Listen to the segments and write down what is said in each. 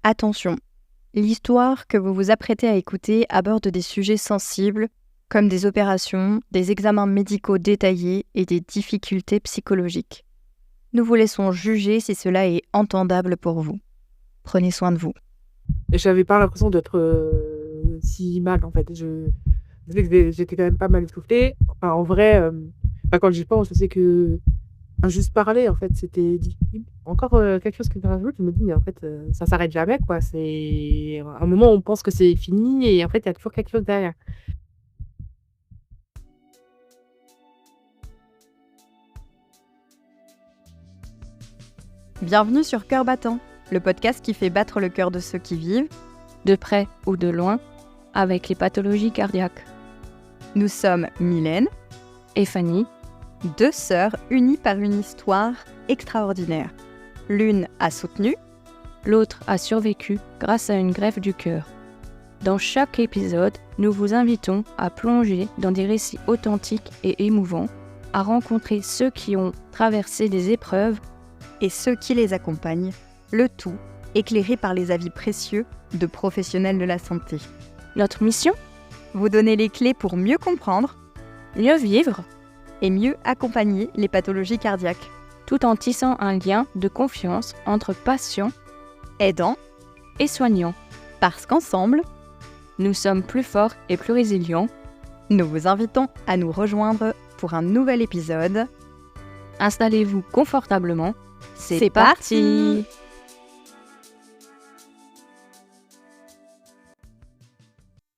Attention, l'histoire que vous vous apprêtez à écouter aborde des sujets sensibles comme des opérations, des examens médicaux détaillés et des difficultés psychologiques. Nous vous laissons juger si cela est entendable pour vous. Prenez soin de vous. Et j'avais pas l'impression d'être, si mal en fait. Je sais que j'étais quand même pas mal essoufflée. Enfin en vrai, quand j'y pense, je sais que juste parler en fait, c'était difficile. Encore, quelque chose qui me rajoute, je me dis: «Mais en fait, ça s'arrête jamais quoi». C'est à un moment, on pense que c'est fini et en fait, il y a toujours quelque chose derrière. Bienvenue sur Cœur battant, le podcast qui fait battre le cœur de ceux qui vivent, de près ou de loin, avec les pathologies cardiaques. Nous sommes Mylène Et Fanny, deux sœurs unies par une histoire extraordinaire. L'une a soutenu, l'autre a survécu grâce à une greffe du cœur. Dans chaque épisode, nous vous invitons à plonger dans des récits authentiques et émouvants, à rencontrer ceux qui ont traversé des épreuves et ceux qui les accompagnent, le tout éclairé par les avis précieux de professionnels de la santé. Notre mission ? Vous donner les clés pour mieux comprendre, mieux vivre et mieux accompagner les pathologies cardiaques, tout en tissant un lien de confiance entre patients, aidants et soignants. Parce qu'ensemble, nous sommes plus forts et plus résilients. Nous vous invitons à nous rejoindre pour un nouvel épisode. Installez-vous confortablement. C'est parti.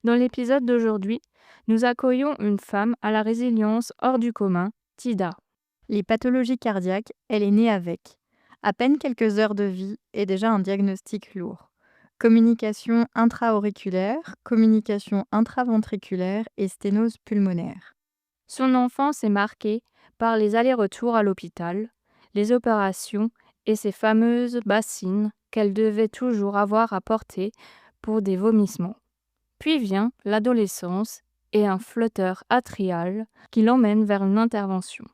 Dans l'épisode d'aujourd'hui, nous accueillons une femme à la résilience hors du commun, Tida. Les pathologies cardiaques, elle est née avec. À peine quelques heures de vie et déjà un diagnostic lourd. Communication intra-auriculaire, communication intraventriculaire et sténose pulmonaire. Son enfance est marquée par les allers-retours à l'hôpital, les opérations et ces fameuses bassines qu'elle devait toujours avoir à porter pour des vomissements. Puis vient l'adolescence et un flotteur atrial qui l'emmène vers une intervention.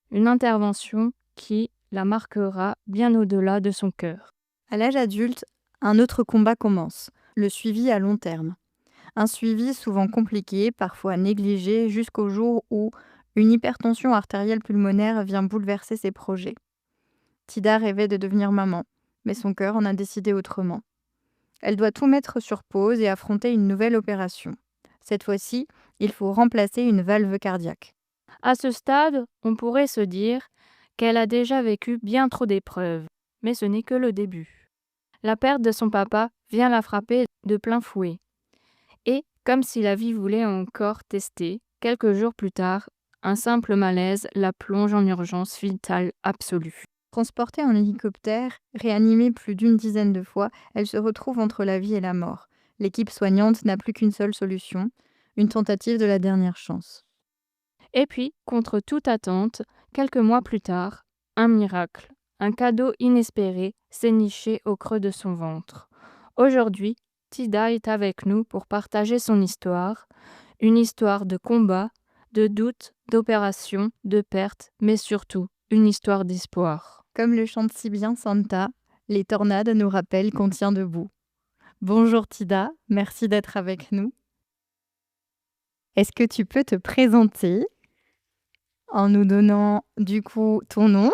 Une intervention qui la marquera bien au-delà de son cœur. À l'âge adulte, un autre combat commence, le suivi à long terme. Un suivi souvent compliqué, parfois négligé, jusqu'au jour où une hypertension artérielle pulmonaire vient bouleverser ses projets. Tida rêvait de devenir maman, mais son cœur en a décidé autrement. Elle doit tout mettre sur pause et affronter une nouvelle opération. Cette fois-ci, il faut remplacer une valve cardiaque. À ce stade, on pourrait se dire qu'elle a déjà vécu bien trop d'épreuves, mais ce n'est que le début. La perte de son papa vient la frapper de plein fouet. Et, comme si la vie voulait encore tester, quelques jours plus tard, un simple malaise la plonge en urgence vitale absolue. Transportée en hélicoptère, réanimée plus d'une dizaine de fois, elle se retrouve entre la vie et la mort. L'équipe soignante n'a plus qu'une seule solution, une tentative de la dernière chance. Et puis, contre toute attente, quelques mois plus tard, un miracle, un cadeau inespéré s'est niché au creux de son ventre. Aujourd'hui, Tida est avec nous pour partager son histoire, une histoire de combat, de doute, d'opération, de perte, mais surtout une histoire d'espoir. Comme le chante si bien Santa, les tornades nous rappellent qu'on tient debout. Bonjour Tida, merci d'être avec nous. Est-ce que tu peux te présenter en nous donnant du coup ton nom,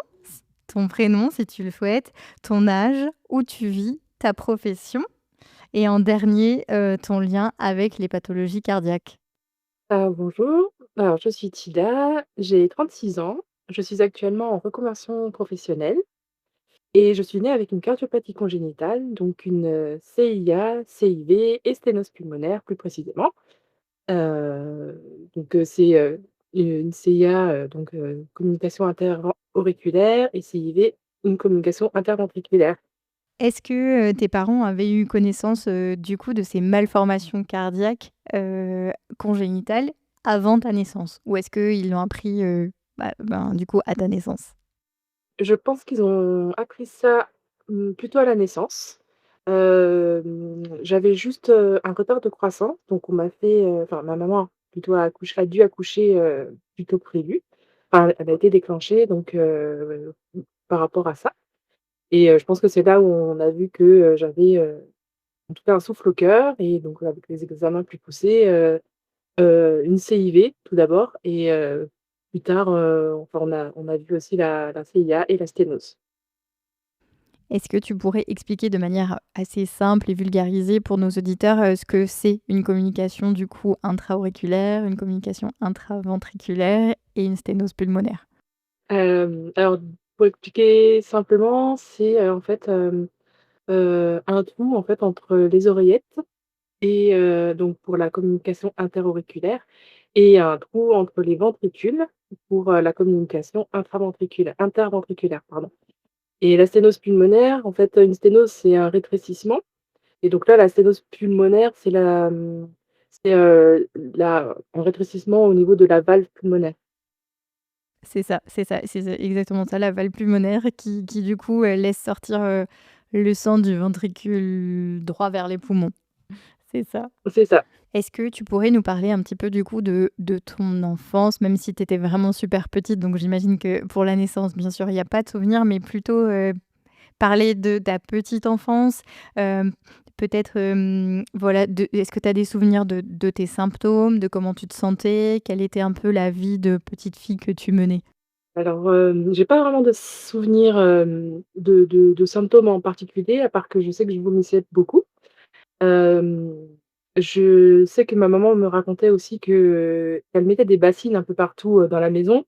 ton prénom si tu le souhaites, ton âge, où tu vis, ta profession et en dernier ton lien avec les pathologies cardiaques? Bonjour, alors je suis Tida, j'ai 36 ans, je suis actuellement en reconversion professionnelle et je suis née avec une cardiopathie congénitale, donc une, CIA, CIV et sténose pulmonaire plus précisément. C'est, une CIA, communication interauriculaire et CIV, une communication interventriculaire. Est-ce que tes parents avaient eu connaissance du coup de ces malformations cardiaques congénitales avant ta naissance? Ou est-ce qu'ils l'ont appris du coup à ta naissance? Je pense qu'ils ont appris ça, plutôt à la naissance. J'avais juste, un retard de croissance, donc on m'a fait, enfin ma maman plutôt a dû accoucher, plus tôt que prévu. Enfin, elle a été déclenchée donc par rapport à ça et je pense que c'est là où on a vu que, j'avais, en tout cas un souffle au cœur et donc avec les examens plus poussés, une CIV tout d'abord et plus tard, enfin on a vu aussi la CIA et la sténose. Est-ce que tu pourrais expliquer de manière assez simple et vulgarisée pour nos auditeurs, ce que c'est une communication du coup intra-auriculaire, une communication intraventriculaire et une sténose pulmonaire? Alors pour expliquer simplement, c'est, en fait, un trou en fait entre les oreillettes et donc pour la communication interauriculaire et un trou entre les ventricules pour, la communication interventriculaire, pardon. Et la sténose pulmonaire, en fait, une sténose, c'est un rétrécissement et donc là, la sténose pulmonaire, c'est un rétrécissement au niveau de la valve pulmonaire. C'est exactement ça, la valve pulmonaire qui du coup, laisse sortir, le sang du ventricule droit vers les poumons. C'est ça. C'est ça. Est-ce que tu pourrais nous parler un petit peu du coup de ton enfance, même si tu étais vraiment super petite, donc j'imagine que pour la naissance, bien sûr, il y a pas de souvenir, mais plutôt, parler de ta petite enfance, peut-être, voilà, est-ce que tu as des souvenirs de tes symptômes, de comment tu te sentais? Quelle était un peu la vie de petite fille que tu menais? Alors, j'ai pas vraiment de souvenirs, de symptômes en particulier, à part que je sais que je vomissais beaucoup. Hem, je sais que ma maman me racontait aussi qu'elle mettait des bassines un peu partout, dans la maison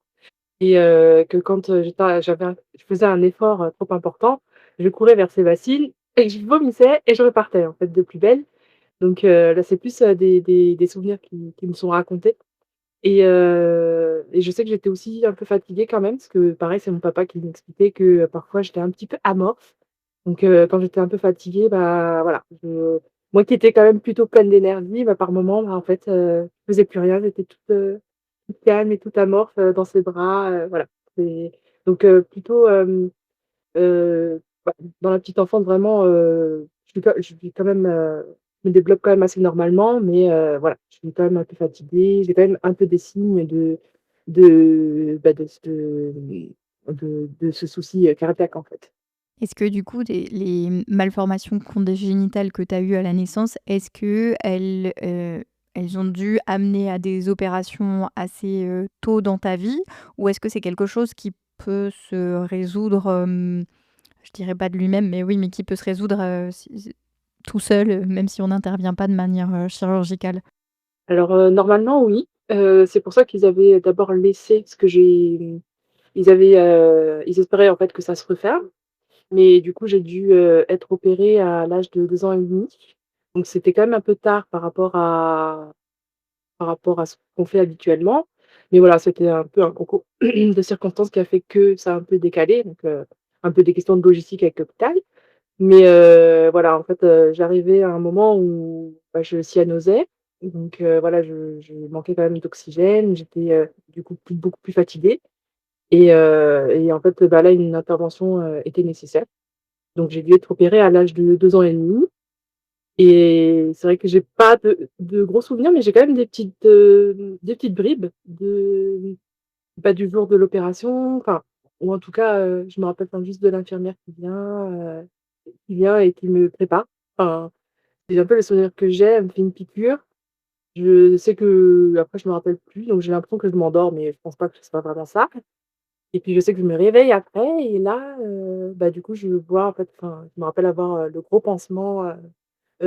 et que quand, je faisais un effort, trop important, je courais vers ces bassines et je vomissais et je repartais en fait de plus belle. Donc là, c'est plus, des souvenirs qui me sont racontés et je sais que j'étais aussi un peu fatiguée quand même parce que pareil, c'est mon papa qui m'expliquait que, parfois j'étais un petit peu amorphe. Donc quand j'étais un peu fatiguée, bah, voilà, moi qui étais quand même plutôt pleine d'énergie, bah, par moments, bah, en fait, je faisais plus rien, j'étais toute calme et toute amorphe, dans ses bras, voilà. C'est donc plutôt, bah, dans la petite enfance vraiment, je suis quand même, je me développe quand même assez normalement, mais voilà, je suis quand même un peu fatiguée. J'ai quand même un peu des signes bah, de ce souci, cardiaque, en fait. Est-ce que du coup, les malformations congénitales que tu as eues à la naissance, est-ce qu'elles, elles ont dû amener à des opérations assez, tôt dans ta vie? Ou est-ce que c'est quelque chose qui peut se résoudre, je dirais pas de lui-même, mais oui, mais qui peut se résoudre, tout seul, même si on n'intervient pas de manière, chirurgicale? Alors, normalement oui, c'est pour ça qu'ils avaient d'abord laissé ce que ils espéraient en fait que ça se referme. Mais du coup, j'ai dû, être opérée à l'âge de 2 ans et demi. Donc c'était quand même un peu tard par rapport à ce qu'on fait habituellement. Mais voilà, c'était un peu un concours de circonstances qui a fait que ça a un peu décalé, donc un peu des questions de logistique avec l'hôpital. Mais voilà, en fait, j'arrivais à un moment où, bah, je cyanosais. Donc voilà, je manquais quand même d'oxygène. J'étais, du coup beaucoup plus fatiguée et en fait, bah, là, une intervention, était nécessaire. Donc j'ai dû être opérée à l'âge de 2 ans et demi et c'est vrai que j'ai pas de gros souvenirs, mais j'ai quand même des petites bribes bah, du jour de l'opération, enfin, ou en tout cas, je me rappelle quand juste de l'infirmière qui vient et qui me prépare. Enfin, c'est un peu le souvenir que j'ai, elle me fait une piqûre. Je sais qu'après je me rappelle plus, donc j'ai l'impression que je m'endors, mais je pense pas que ce soit vraiment ça. Et puis je sais que je me réveille après et là, bah, du coup, je vois en fait, enfin, je me rappelle avoir, le gros pansement,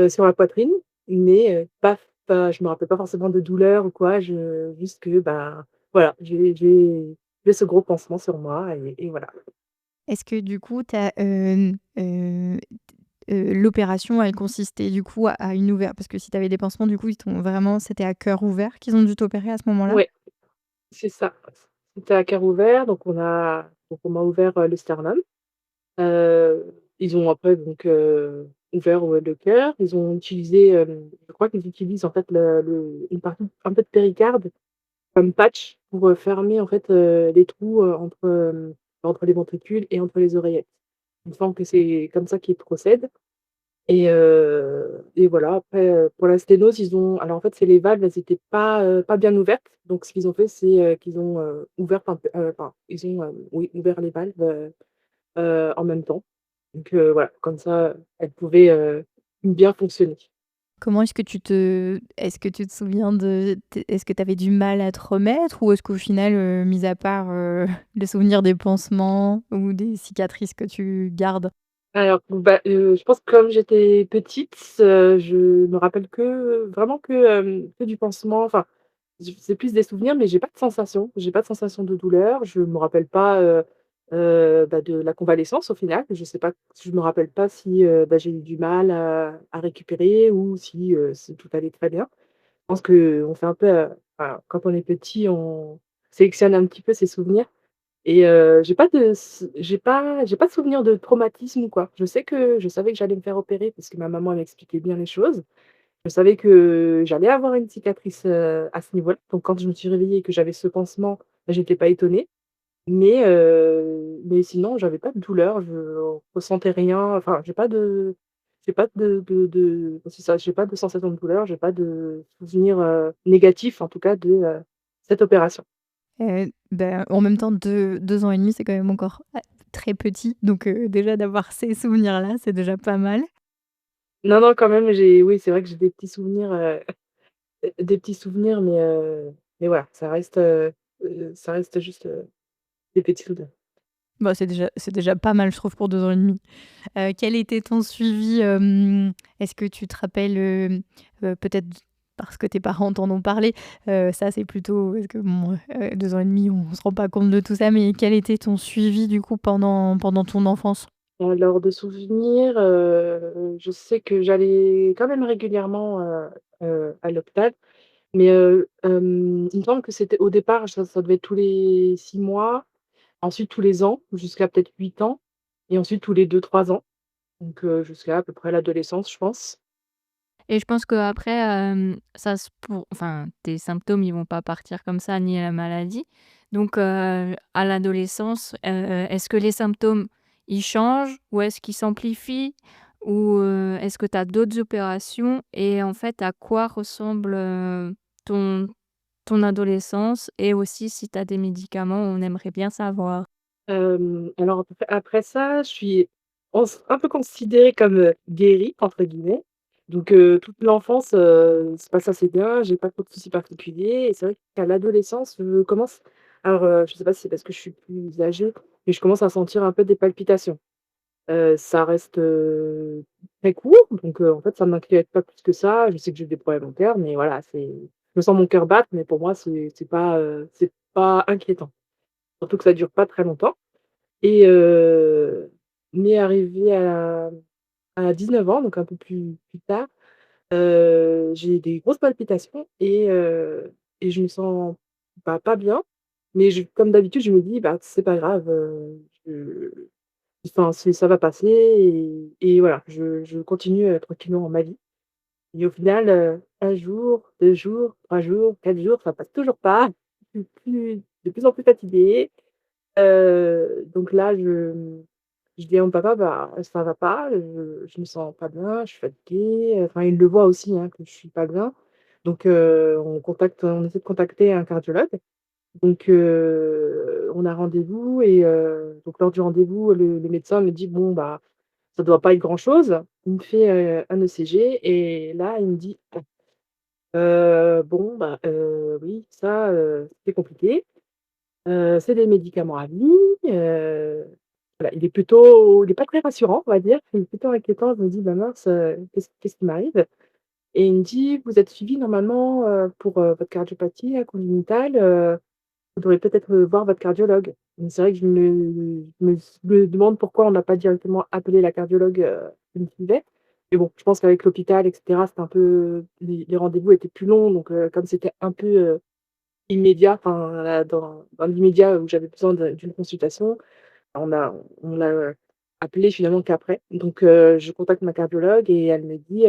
sur la poitrine, mais paf, pas je me rappelle pas forcément de douleur ou quoi, juste que, bah, voilà, j'ai ce gros pansement sur moi et voilà. Est-ce que du coup, tu as, l'opération, elle consistait du coup à une ouverture parce que si tu avais des pansements, du coup, ils t'ont vraiment c'était à cœur ouvert qu'ils ont dû t'opérer à ce moment-là? Ouais, c'est ça. C'était à cœur ouvert, donc on m'a ouvert, le sternum. Ils ont après donc ouvert, ouais, le cœur. Ils ont utilisé, je crois qu'ils utilisent en fait une partie un peu de péricarde comme patch pour, fermer en fait, les trous, entre les ventricules et entre les oreillettes. Il me semble que c'est comme ça qu'ils procèdent et voilà après, pour la sténose, alors en fait, c'est les valves, elles étaient pas bien ouvertes. Donc ce qu'ils ont fait, c'est, qu'ils ont, ouvert un peu, enfin, ils ont, oui, ouvert les valves, en même temps. Donc voilà, comme ça, elle pouvait, bien fonctionner. Comment est-ce que tu te souviens est-ce que tu avais du mal à te remettre ou est-ce qu'au final, mis à part, le souvenir des pansements ou des cicatrices que tu gardes? Alors, bah, je pense que comme j'étais petite, je me rappelle vraiment que du pansement. Enfin, c'est plus des souvenirs, mais j'ai pas de sensation. J'ai pas de sensation de douleur. Je me rappelle pas, bah, de la convalescence au final. Je sais pas, je me rappelle pas si, bah, j'ai eu du mal à récupérer ou si tout allait très bien. Je pense qu'on fait un peu, enfin, quand on est petit, on sélectionne un petit peu ses souvenirs et j'ai pas de souvenir de traumatisme ou quoi. Je savais que j'allais me faire opérer parce que ma maman elle m'expliquait bien les choses. Je savais que j'allais avoir une cicatrice, à ce niveau-là. Donc quand je me suis réveillée et que j'avais ce pansement, bah, j'étais pas étonnée. Mais sinon, j'avais pas de douleur, je ressentais rien. Enfin, j'ai pas de c'est ça, j'ai pas de sensation de douleur, j'ai pas de souvenir, négatif en tout cas de, cette opération. Ben, en même temps, deux ans et demi, c'est quand même encore, très petit, donc déjà d'avoir ces souvenirs-là, c'est déjà pas mal. Non, non, quand même, oui, c'est vrai que j'ai des petits souvenirs, mais voilà, ça reste juste, des petits souvenirs. Bah, c'est déjà pas mal, je trouve, pour 2 ans et demi. Quel était ton suivi, est-ce que tu te rappelles, peut-être parce que tes parents t'en ont parlé, ça c'est plutôt parce que bon, 2 ans et demi, on se rend pas compte de tout ça, mais quel était ton suivi du coup pendant ton enfance? Alors de souvenirs, je sais que j'allais quand même régulièrement, à l'hôpital, mais il me semble que c'était au départ, ça devait être tous les 6 mois, ensuite tous les ans, jusqu'à peut-être 8 ans et ensuite tous les 2 3 ans, donc jusqu'à à peu près l'adolescence, je pense. Et je pense qu'après, ça se pour enfin, tes symptômes, ils vont pas partir comme ça, ni la maladie. Donc, à l'adolescence, est-ce que les symptômes, ils changent ou est-ce qu'ils s'amplifient? Ou, est-ce que tu as d'autres opérations? Et en fait, à quoi ressemble, ton ton adolescence? Et aussi si tu as des médicaments, on aimerait bien savoir. Alors après ça, je suis un peu considérée comme, «guérie» entre guillemets. Donc toute l'enfance, se passe assez bien, j'ai pas trop de soucis particuliers et c'est vrai qu'à l'adolescence, je commence alors, je sais pas si c'est parce que je suis plus âgée, mais je commence à sentir un peu des palpitations. Ça reste, très court, donc en fait, ça m'inquiète pas plus que ça. Je sais que j'ai des problèmes au cœur, mais voilà, je sens mon cœur battre, mais pour moi, c'est pas inquiétant. Surtout que ça dure pas très longtemps. Et mais arrivé à 19 ans, donc un peu plus tard, j'ai des grosses palpitations et je me sens, bah, pas bien, mais comme d'habitude, je me dis: «Bah, c'est pas grave, je enfin, ça va passer» et voilà, je continue, tranquillement ma vie et au final, 1 jour, 2 jours, 3 jours, 4 jours, ça passe toujours pas. Je suis de plus en plus fatiguée. Donc là, je dis à mon papa: «Bah, ça va pas, je me sens pas bien, je suis fatiguée», enfin, il le voit aussi, hein, que je suis pas bien. Donc on essaie de contacter un cardiologue. Donc on a rendez-vous et donc lors du rendez-vous, le médecin me dit: «Bon, bah, ça doit pas être grand-chose». Il me fait, un ECG et là, il me dit: bon, bah, oui, ça, c'est compliqué». C'est des médicaments à vie, heu, voilà, il est pas très rassurant, on va dire. Il est plutôt inquiétant. Je me dis: «Bah mince, qu'est-ce qui m'arrive?» Et il me dit: «Vous êtes suivi normalement, pour, votre cardiopathie congénitale, vous devriez peut-être, voir votre cardiologue». Donc c'est vrai que je me demande pourquoi on n'a pas directement appelé la cardiologue, qui me suivait. Mais bon, je pense qu'avec l'hôpital et cetera, c'était un peu les rendez-vous étaient plus longs, donc comme c'était un peu, immédiat, enfin, là, dans l'immédiat où j'avais besoin d'une consultation, on l'a appelé finalement qu'après. Donc je contacte ma cardiologue et elle me dit: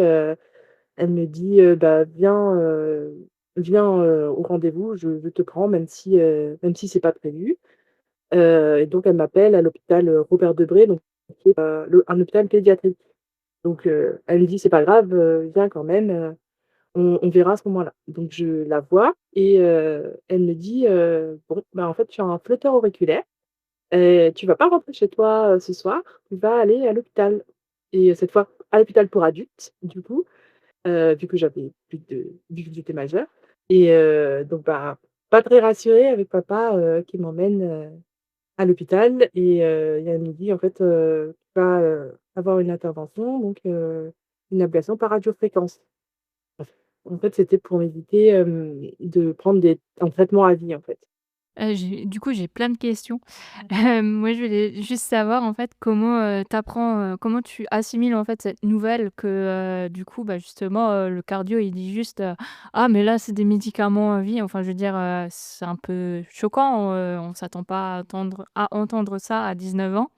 «Bah, viens, au rendez-vous, je te prends même si c'est pas prévu». Et donc elle m'appelle à l'hôpital, Robert Debré, donc qui est, un hôpital pédiatrique. Donc elle me dit: «C'est pas grave, viens quand même, on verra à ce moment-là». Donc je la vois et elle me dit: «Bon, bah, en fait, tu as un flotteur auriculaire, Tu vas pas rentrer chez toi, ce soir, tu vas aller à l'hôpital» et cette fois à l'hôpital pour adultes, du coup, vu que j'étais majeure et donc bah, pas très rassurée avec papa, qui m'emmène, à l'hôpital et il me dit: «En fait, tu vas, avoir une intervention, donc une ablation par radiofréquence». En fait, c'était pour m'éviter, de prendre un traitement à vie, en fait. J'ai plein de questions. Moi, je voulais juste savoir, en fait, comment tu assimiles, en fait, cette nouvelle que, du coup, bah, justement, le cardio, il dit juste, «Ah mais là, c'est des médicaments à vie». Enfin, je veux dire, c'est un peu choquant, on s'attend pas à entendre ça à 19 ans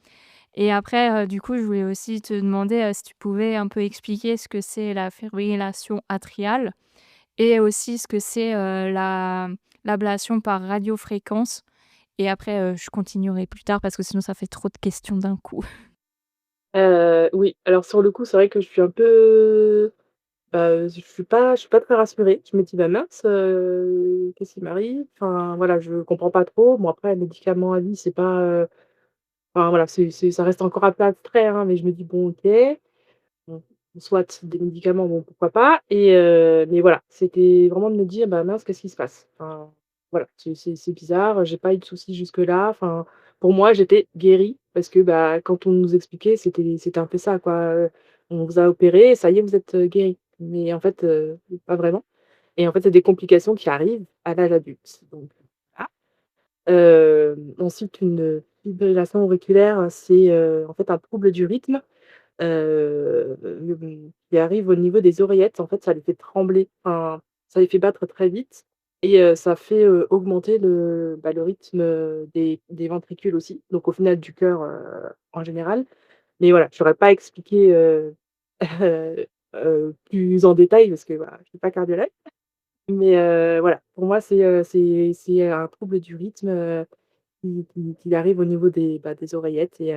et après, du coup, je voulais aussi te demander, si tu pouvais un peu expliquer ce que c'est la fibrillation atriale et aussi ce que c'est, l'ablation par radiofréquence et après, je continuerai plus tard parce que sinon ça fait trop de questions d'un coup. Oui, alors sur le coup, c'est vrai que je suis un peu, je suis pas très rassurée. Je me dis: «Bah mince, qu'est-ce qui m'arrive?» Enfin voilà, je comprends pas trop. Bon après, médicaments à vie, c'est pas, enfin voilà, ça reste encore un peu abstrait, hein, mais je me dis: «Bon OK». Bon, soit des médicaments, bon, pourquoi pas mais voilà, c'était vraiment de me dire: «Bah, mince, qu'est-ce qui se passe?» Enfin, voilà, c'est bizarre, j'ai pas eu de soucis jusque-là. Enfin, pour moi, j'étais guérie parce que, bah, quand on nous expliquait, c'était un peu ça, quoi, «On vous a opéré, ça y est, vous êtes, guérie». Mais en fait, pas vraiment et en fait, c'est des complications qui arrivent à l'âge adulte, donc voilà. Ensuite, une fibrillation auriculaire, c'est, en fait, un trouble du rythme qui arrive au niveau des oreillettes. En fait, ça les fait trembler, enfin, ça les fait battre très vite et ça fait, augmenter le rythme, des ventricules aussi, donc au final du cœur, en général. Mais voilà, je saurais pas expliquer, plus en détail parce que, voilà, je suis pas cardiologue. Mais voilà, pour moi, c'est un trouble du rythme, qui arrive au niveau des oreillettes et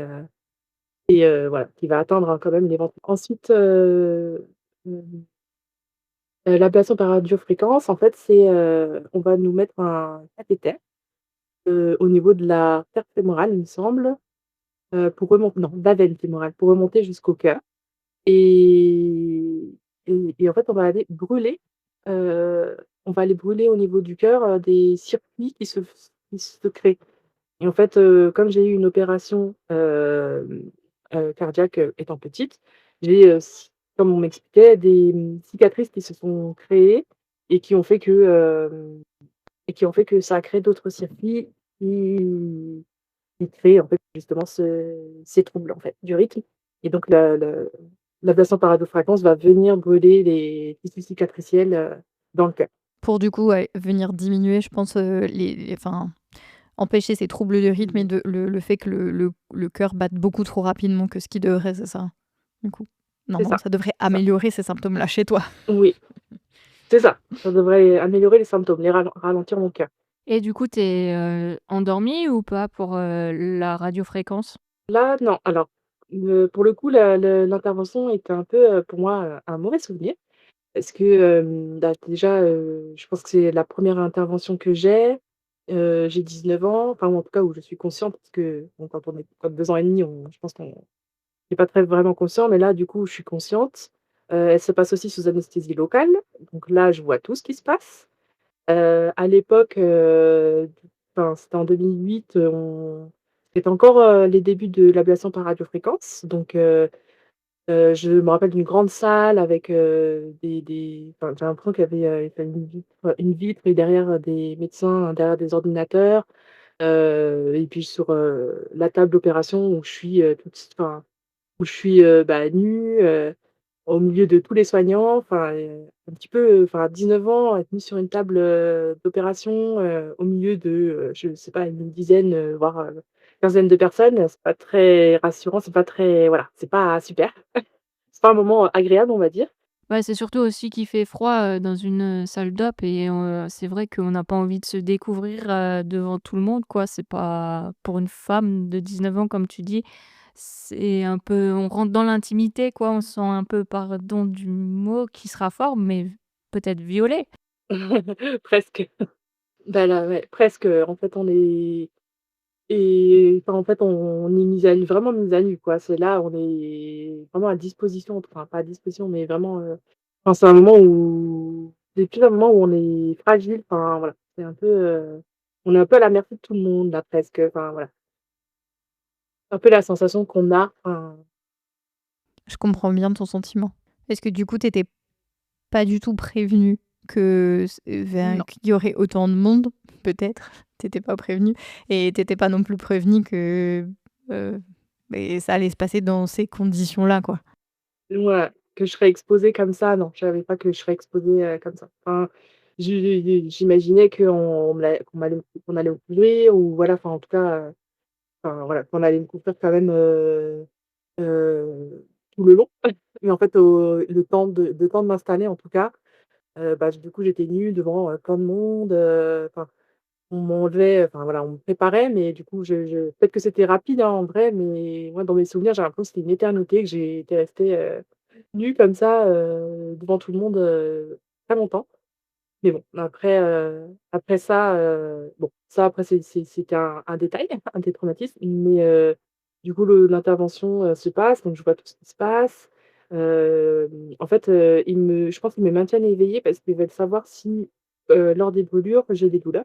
voilà, qui va atteindre, quand même les ventres. Ensuite, mmh, l'ablation par radiofréquence, en fait, c'est, on va nous mettre un cathéter, au niveau de l'artère fémorale, il me semble, pour remonter non, la veine fémorale, pour remonter jusqu'au cœur et et en fait, on va aller brûler au niveau du cœur, des circuits qui se créent. Et en fait, comme j'ai eu une opération, cardiaque, étant petite, j'ai, comme on m'expliquait, des, cicatrices qui se sont créées et qui ont fait que ça a créé d'autres circuits qui qui créent, en fait, justement ces troubles, en fait, du rythme et donc l'ablation par radiofréquence va venir brûler les tissus cicatriciels, dans le cœur. Pour du coup, ouais, venir diminuer, je pense, enfin, empêcher ces troubles de rythme et Mmh. le fait que le cœur batte beaucoup trop rapidement que ce qui devrait, c'est ça? Du coup? C'est Normalement, ça, ça devrait c'est ça. améliorer ces symptômes-là chez toi? Oui, c'est ça. Ça devrait améliorer les symptômes, les ralentir mon cœur. Et du coup, tu es, endormie ou pas pour, la radiofréquence? Là, non. Alors, pour le coup, l'intervention était un peu, pour moi, un mauvais souvenir parce que, bah, déjà, je pense que c'est la première intervention que j'ai 19 ans, enfin, ou en tout cas où je suis consciente parce que bon, quand on est comme 2 ans et demi, je pense qu'on n'est pas très vraiment conscient, mais là, du coup, je suis consciente. Elle se passe aussi sous anesthésie locale, donc là, je vois tout ce qui se passe. À l'époque, enfin, c'était en 2008, c'était encore, les débuts de l'ablation par radiofréquence, donc je me rappelle d'une grande salle avec, enfin, j'ai l'impression qu'il y avait, une vitre et derrière, des médecins, derrière des ordinateurs, et puis sur, la table d'opération où je suis, enfin, où je suis, bah, nue, au milieu de tous les soignants, enfin, un petit peu, enfin, à 19 ans, être nue sur une table, d'opération, au milieu de, je sais pas, une dizaine, voire, quinzaine de personnes, c'est pas très rassurant, c'est pas très voilà, c'est pas super. C'est pas un moment, agréable, on va dire. Ouais, c'est surtout aussi qu'il fait froid, dans une, salle d'op et c'est vrai qu'on n'a pas envie de se découvrir, devant tout le monde, quoi. C'est pas pour une femme de 19 ans, comme tu dis, c'est un peu on rentre dans l'intimité, quoi. On se sent un peu, pardon du mot qui sera fort, mais peut-être violée. Presque. Bah, là, ouais, presque, en fait, on est et enfin, en fait, on est vraiment mis à nu, quoi. C'est là, on est vraiment à disposition, enfin, pas à disposition, mais vraiment, enfin, c'est un moment où c'est plus un moment où on est fragile, enfin, voilà. C'est un peu, on est un peu à la merci de tout le monde, là, presque, enfin, voilà. Un peu la sensation qu'on a, enfin, Je comprends bien ton sentiment. Est-ce que du coup, tu étais pas du tout prévenue non. qu'il y aurait autant de monde? Peut-être, tu étais pas prévenue et tu étais pas non plus prévenue que, heu, ça allait se passer dans ces conditions-là, quoi? Ouais, que je serais exposée comme ça, non, je savais pas que je serais exposée, comme ça. Enfin, j'imaginais qu'on allait me couvrir ou voilà, enfin, en tout cas, enfin, voilà, qu'on allait me couvrir quand même, tout le long. Mais en fait, le temps de m'installer en tout cas, bah, du coup, j'étais nue devant, plein de monde, enfin, on m'enlevait, enfin voilà, on me préparait, mais du coup, je peut-être que c'était rapide, hein, en vrai, mais moi, dans mes souvenirs, j'ai l'impression que c'était une éternité, que j'ai été restée, nue comme ça, devant tout le monde, très longtemps. Mais bon, après, après ça, bon, ça après c'était un détail, un des traumatismes, mais du coup l'intervention, se passe, donc je vois tout ce qui se passe. En fait, je pense qu'ils me maintiennent éveillée parce qu'ils veulent savoir si, lors des brûlures, j'ai des douleurs.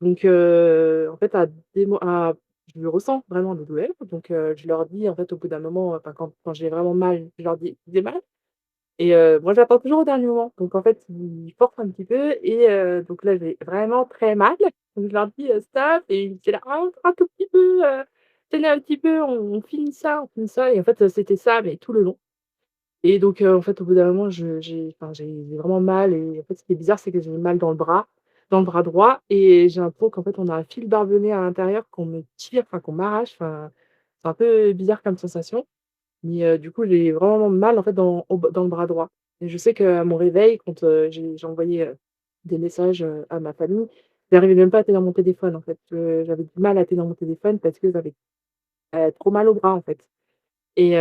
Donc en fait, je le ressens vraiment des douleurs, donc je leur dis en fait au bout d'un moment, enfin quand j'ai vraiment mal, je leur dis: «J'ai mal». Et moi, j'attends toujours au dernier moment. Donc en fait, ils forcent un petit peu et donc là, j'ai vraiment très mal. Donc je leur dis: «Stop» et ils étaient là: «Ah, encore un tout petit peu, tenez un petit peu, on finit ça, on finit ça» et en fait, c'était ça, mais tout le long et donc en fait, au bout d'un moment, j'ai vraiment mal et en fait, ce qui est bizarre, c'est que j'ai mal dans le bras droit et j'ai l'impression qu'en fait, on a un fil barbelé à l'intérieur qu'on me tire, enfin qu'on m'arrache, enfin, c'est un peu bizarre comme sensation. Mais du coup, j'ai vraiment mal, en fait, dans le bras droit et je sais qu'à mon réveil, quand, j'ai envoyé, des messages, à ma famille, j'arrivais même pas à tenir mon téléphone, en fait. J'avais du mal à tenir mon téléphone parce que j'avais, trop mal au bras, en fait et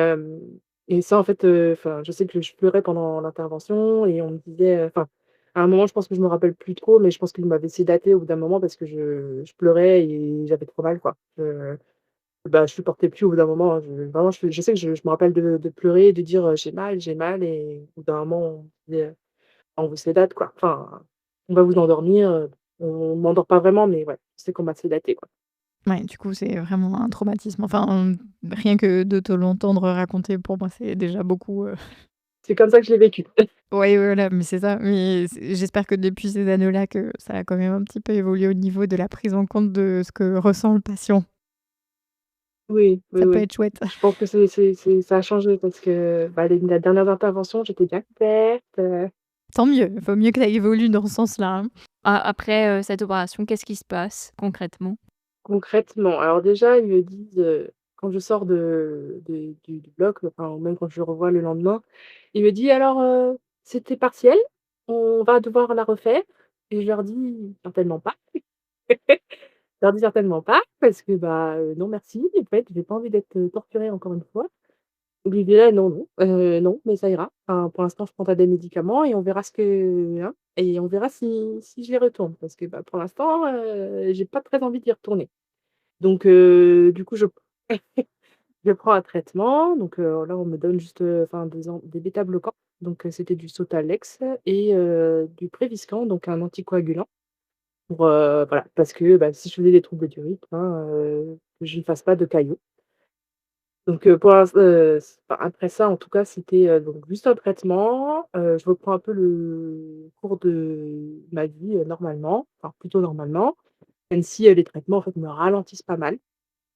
et ça, en fait, enfin, je sais que je pleurais pendant l'intervention et on me disait, enfin, à un moment, je pense que je me rappelle plus trop, mais je pense qu'ils m'avaient sédatée au bout d'un moment parce que je pleurais et j'avais trop mal, quoi. Bah, je supportais plus au bout d'un moment, hein, je sais que je me rappelle de pleurer et de dire, j'ai mal» et au bout d'un moment, on me disait, «On vous sédate, quoi». Enfin, on va vous endormir, on m'endort pas vraiment, mais ouais, je sais qu'on m'a sédatée, quoi. Ouais, du coup, c'est vraiment un traumatisme. Enfin, rien que de te l'entendre raconter, pour moi, c'est déjà beaucoup, C'est comme ça que je l'ai vécu. Ouais, voilà, mais c'est ça. Mais j'espère que depuis ces années-là, que ça a quand même un petit peu évolué au niveau de la prise en compte de ce que ressent le patient. Oui, oui, Ça peut oui. être chouette. Je pense que ça a changé parce que, bah, les dernières interventions, j'étais bien couverte, Tant mieux, il vaut mieux que ça évolue dans ce sens-là, hein. Après, cette opération, qu'est-ce qui se passe concrètement? concrètement. Alors déjà, ils me disent, quand je sors du bloc, enfin, ou même quand je le revois le lendemain, il me dit: «Alors, c'était partiel, on va devoir la refaire» et je leur dis: «Certainement pas». Je leur dis: «Certainement pas» parce que, bah, non merci, en fait, j'ai pas envie d'être, torturée encore une fois. Donc il dit: «Là, non, non, non, mais ça ira. Enfin, pour l'instant, je prendrai des médicaments et on verra ce que hein, et on verra si j'y retourne» parce que, bah, pour l'instant, j'ai pas très envie d'y retourner. Donc du coup, je prends un traitement, donc là, on me donne juste, enfin des bêta-bloquants, donc c'était du Sotalex et du Préviscan, donc un anticoagulant pour, voilà, parce que, bah, si je faisais des troubles du rythme, hein, que je ne fasse pas de caillots. Donc pour l'inst enfin, après ça, en tout cas, c'était, donc juste un traitement, je reprends un peu le cours de ma vie, normalement, enfin plutôt normalement, même si, les traitements, en fait, me ralentissent pas mal.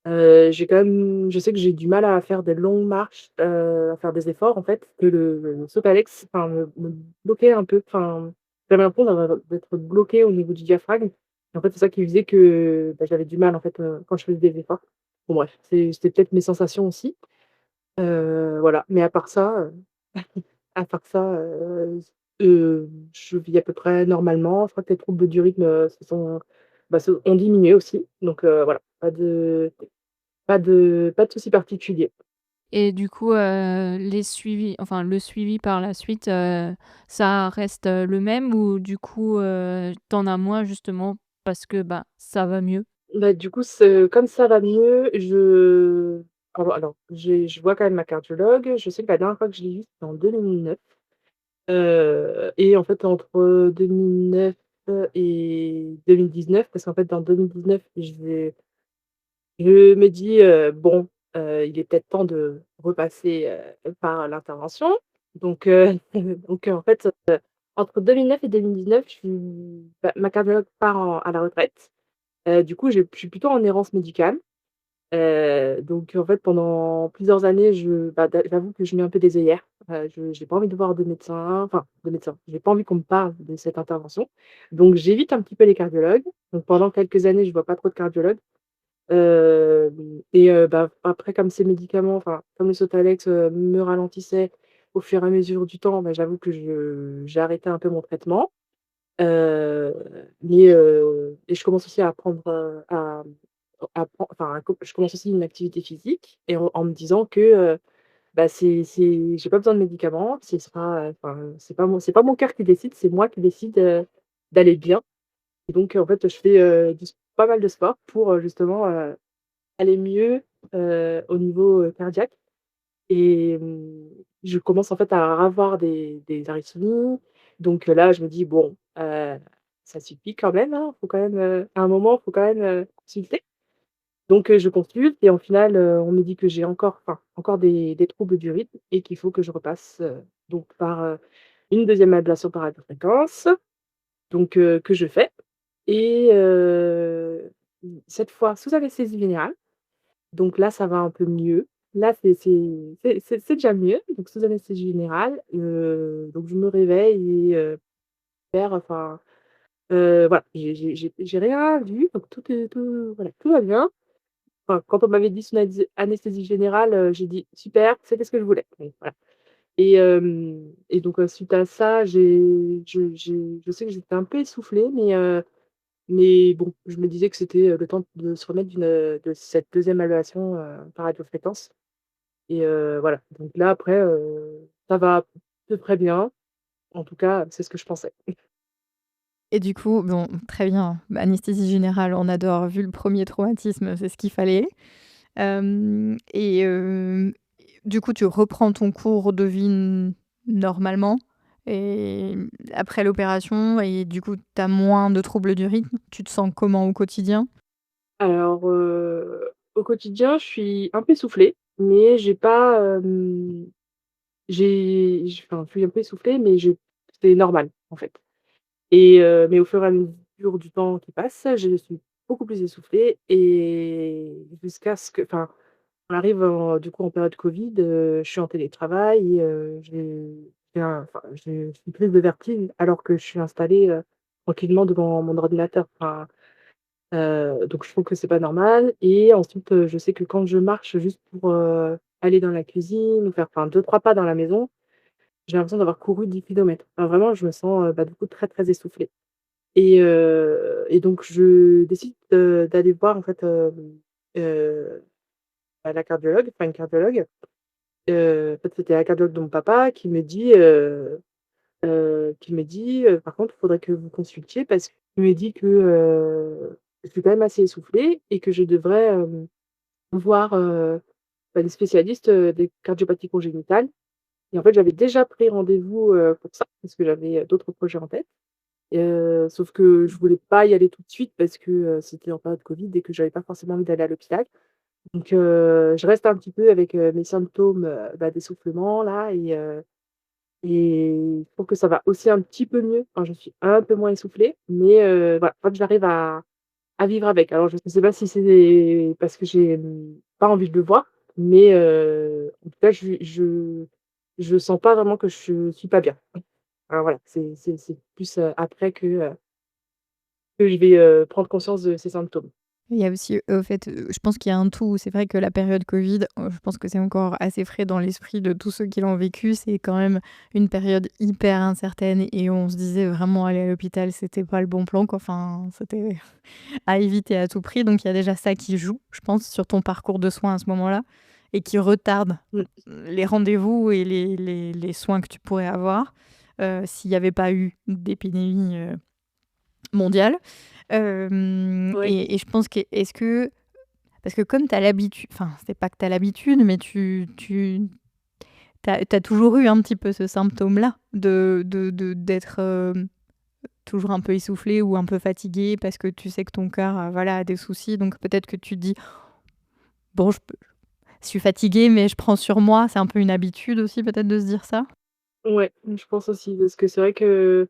J'ai quand même je sais que j'ai du mal à faire des longues marches, à faire des efforts en fait, que le Sotalex, enfin me bloquait un peu, enfin, j'avais l'impression d'être bloquée au niveau du diaphragme et en fait, c'est ça qui faisait que, bah, j'avais du mal en fait, quand je faisais des efforts. Bon bref, c'était peut-être mes sensations aussi, voilà, mais à part ça, je vis à peu près normalement. Je crois que les troubles du rythme, ont diminué aussi, donc voilà, pas de soucis particuliers. Et du coup, le suivi par la suite, ça reste, le même ou du coup, tu as moins justement parce que, bah, ça va mieux? Bah, du coup, comme ça va mieux, alors je vois quand même ma cardiologue. Je sais que la dernière fois que je l'ai vue, c'était en 2009, et en fait, entre 2009 et 2019, parce qu'en fait, dans 2019, je me dis, «Bon, il est peut-être temps de repasser, par l'intervention». Donc en fait, entre 2009 et 2019, ma cardiologue part à la retraite. Du coup, je suis plutôt en errance médicale. Donc en fait, pendant plusieurs années, j'avoue que je mets un peu des œillères. Je J'ai pas envie de voir de médecin, j'ai pas envie qu'on me parle de cette intervention. Donc j'évite un petit peu les cardiologues. Donc pendant quelques années, je vois pas trop de cardiologues. Après comme ces médicaments, enfin, comme le Sotalex, me ralentissaient au fur et à mesure du temps, bah, j'avoue que j'ai arrêté un peu mon traitement. Et je commence aussi à prendre, je commence aussi une activité physique et en me disant que, bah, c'est j'ai pas besoin de médicaments, ce sera, enfin, c'est pas mon cœur qui décide, c'est moi qui décide, d'aller bien. Et donc en fait, je fais, pas mal de sport pour, justement, aller mieux, au niveau, cardiaque. Et je commence en fait à avoir des arythmies. Donc là, je me dis: «Bon, ça suffit quand même, hein, faut quand même, à un moment, faut quand même, consulter». Donc je consulte et au final, on me dit que j'ai encore des troubles du rythme et qu'il faut que je repasse, donc par, une deuxième ablation par radiofréquence, donc que je fais. Et cette fois sous anesthésie générale. Donc là, ça va un peu mieux. Là, c'est déjà mieux, donc sous anesthésie générale, donc je me réveille et enfin, voilà, j'ai rien vu, donc tout voilà, tout va bien. Enfin, quand on m'avait dit sous anesthésie générale, j'ai dit: «Super, c'était ce que je voulais». Donc voilà. Et donc suite à ça, je sais que j'étais un peu essoufflée, mais bon, je me disais que c'était, le temps de se remettre de cette deuxième évaluation, par radiofréquence. Et voilà, donc là après, ça va à peu près bien. En tout cas, c'est ce que je pensais. Et du coup, bon, très bien, bah, anesthésie générale, on adore, vu le premier traumatisme, c'est ce qu'il fallait. Du coup, tu reprends ton cours de vie normalement et après l'opération et du coup, tu as moins de troubles du rythme? Tu te sens comment au quotidien? Alors, au quotidien, je suis un peu essoufflée, mais j'ai pas, je suis un peu essoufflée, c'est normal, en fait. Mais au fur et à mesure du temps qui passe, je suis beaucoup plus essoufflée et jusqu'à ce que enfin, on arrive du coup en période covid, je suis en télétravail et j'ai une crise de vertige alors que je suis installée, tranquillement devant mon ordinateur. Enfin, donc je trouve que c'est pas normal et ensuite, je sais que quand je marche juste pour, aller dans la cuisine ou faire, enfin, 2-3 pas dans la maison, j'ai l'impression d'avoir couru 10 kilomètres. Enfin vraiment, je me sens, bah, du coup très, très essoufflée. Et donc je décide, d'aller voir en fait, heu, bah, la cardiologue, enfin une cardiologue. En fait, c'était la cardiologue de mon papa qui me dit: «Par contre, il faudrait que vous consultiez parce qu'il me dit que, je suis quand même assez essoufflée et que je devrais, voir, bah, des spécialistes, des cardiopathies congénitales». Et en fait, j'avais déjà pris rendez-vous, pour ça parce que j'avais, d'autres projets en tête. Sauf que je voulais pas y aller tout de suite parce que, c'était en période covid et que j'avais pas forcément envie d'aller à l'hôpital. Donc je reste un petit peu avec, mes symptômes, bah, d'essoufflement là et je trouve que ça va aussi un petit peu mieux. Enfin, je suis un peu moins essoufflée, mais voilà, en fait, j'arrive à vivre avec. Alors je ne sais pas si c'est parce que j'ai, pas envie de le voir, mais en tout cas, je sens pas vraiment que je suis pas bien. Alors voilà, c'est plus, après que je vais, prendre conscience de ces symptômes. Il y a aussi, au fait, je pense qu'il y a un tout. C'est vrai que la période covid, je pense que c'est encore assez frais dans l'esprit de tous ceux qui l'ont vécu. C'est quand même une période hyper incertaine et on se disait vraiment aller à l'hôpital, c'était pas le bon plan, quoi. Enfin, c'était à éviter à tout prix. Donc il y a déjà ça qui joue, je pense, sur ton parcours de soins à ce moment-là et qui retarde Mmh. les rendez-vous et les soins que tu pourrais avoir, s'il y avait pas eu d'épidémie, mondial. Ouais. Et je pense que est-ce que parce que comme tu as l'habitude, enfin, c'est pas que tu as l'habitude, mais tu as toujours eu un petit peu ce symptôme-là d'être, toujours un peu essoufflé ou un peu fatigué parce que tu sais que ton cœur, voilà, a des soucis, donc peut-être que tu te dis: «Bon, je suis fatiguée, mais je prends sur moi». C'est un peu une habitude aussi peut-être de se dire ça? Ouais, je pense aussi parce que c'est vrai que,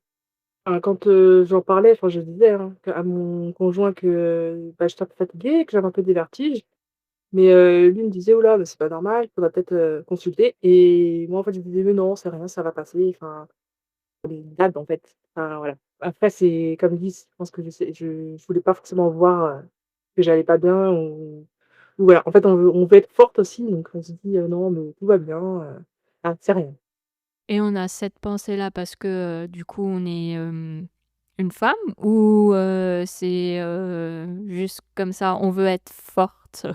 enfin, quand, j'en parlais, enfin, je disais, hein, à mon conjoint que, bah, j'étais un peu fatiguée, que j'avais un peu des vertiges, mais lui me disait: «Oh là, bah, c'est pas normal, il faudra peut-être, consulter» et moi, en fait, je lui disais: «Mais non, c'est rien, ça va passer», enfin, les dates, en fait. Enfin, voilà. Après, c'est comme dit, je pense que je voulais pas forcément voir, que j'allais pas bien ou voilà. En fait, on veut être forte aussi, donc on se dit: «Non, mais tout va bien, c'est rien». Et on a cette pensée-là parce que, du coup, on est, une femme ou, c'est, juste comme ça, on veut être forte?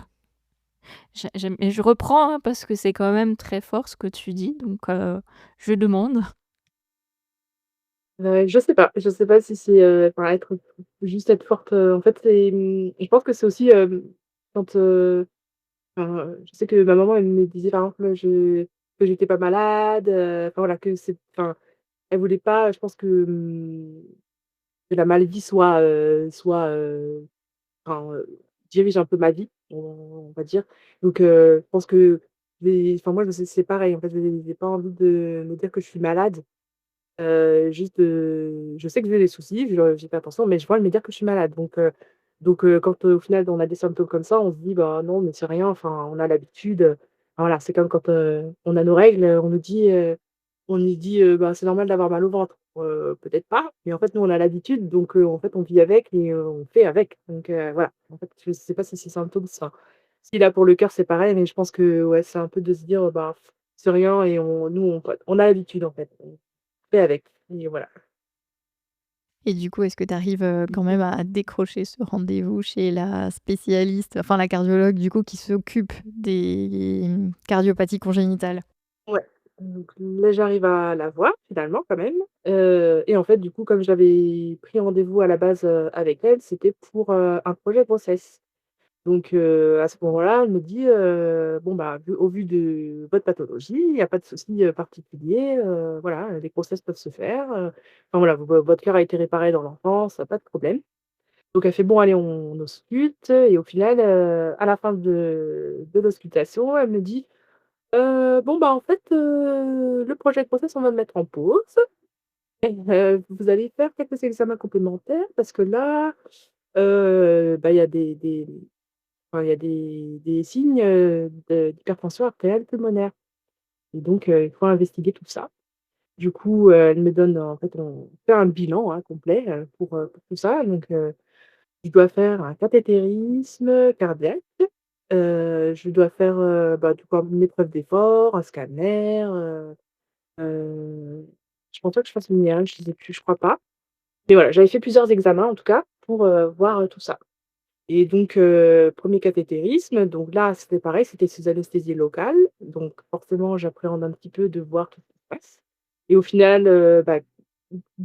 J'aime et je reprends, hein, parce que c'est quand même très fort ce que tu dis, donc, je demande. Je sais pas si c'est, enfin juste être forte, en fait, je pense que c'est aussi, quand, enfin, je sais que ma maman, elle me disait, par exemple, que j'étais pas malade, enfin voilà, elle voulait pas, je pense que la maladie enfin, dirige un peu ma vie, on va dire. Donc je pense que moi, c'est pareil, en fait, j'ai pas envie de me dire que je suis malade. Juste, je sais que j'ai des soucis, j'y fais attention, mais je vois me dire que je suis malade. Donc quand, au final, on a des symptômes comme ça, on se dit: «Bah, non, mais c'est rien», enfin, on a l'habitude, voilà, c'est comme quand, on a nos règles, on nous dit, «Bah, c'est normal d'avoir mal au ventre». Peut-être pas, mais en fait, nous, on a l'habitude, donc en fait, on vit avec et on fait avec. Donc voilà. En fait, je sais pas si ces symptômes, enfin, si là, pour le cœur, c'est pareil, mais je pense que, ouais, c'est un peu de se dire: «Bah, c'est rien» et on a l'habitude, en fait. Fais avec et voilà. Et du coup, est-ce que tu arrives, quand même à décrocher ce rendez-vous chez la spécialiste, enfin la cardiologue du coup qui s'occupe des, cardiopathies congénitales? Ouais, donc là, j'arrive à la voir finalement quand même, et en fait, du coup, comme j'avais pris rendez-vous à la base, avec elle, c'était pour, un projet de grossesse. Donc à ce moment-là, elle me dit, «Bon, bah, au vu de votre pathologie, il y a pas de souci, particulier, voilà, les grossesses peuvent se faire, enfin voilà, votre cœur a été réparé dans l'enfance, pas de problème». Donc elle fait: «Bon allez, on ausculte» et au final, à la fin de l'auscultation, elle me dit: Bon, bah, en fait, le projet de grossesse, on va le mettre en pause et vous allez faire quelques examens complémentaires parce que là, bah, il y a enfin, il y a des signes, d'hypertension artérielle pulmonaire et donc il faut investiguer tout ça». Du coup, elle me donne en fait, on fait un bilan, hein, complet, pour tout ça donc je dois faire un cathétérisme cardiaque, je dois faire, bah, du coup, une épreuve d'effort, un scanner, je pense pas que je fasse une IRM, je sais plus, je crois pas. Mais voilà, j'avais fait plusieurs examens en tout cas pour, voir, tout ça. Et donc 1er cathétérisme, donc là, c'était pareil, c'était sous anesthésie locale, donc forcément, j'appréhende un petit peu de voir tout ce qui se passe et au final, bah,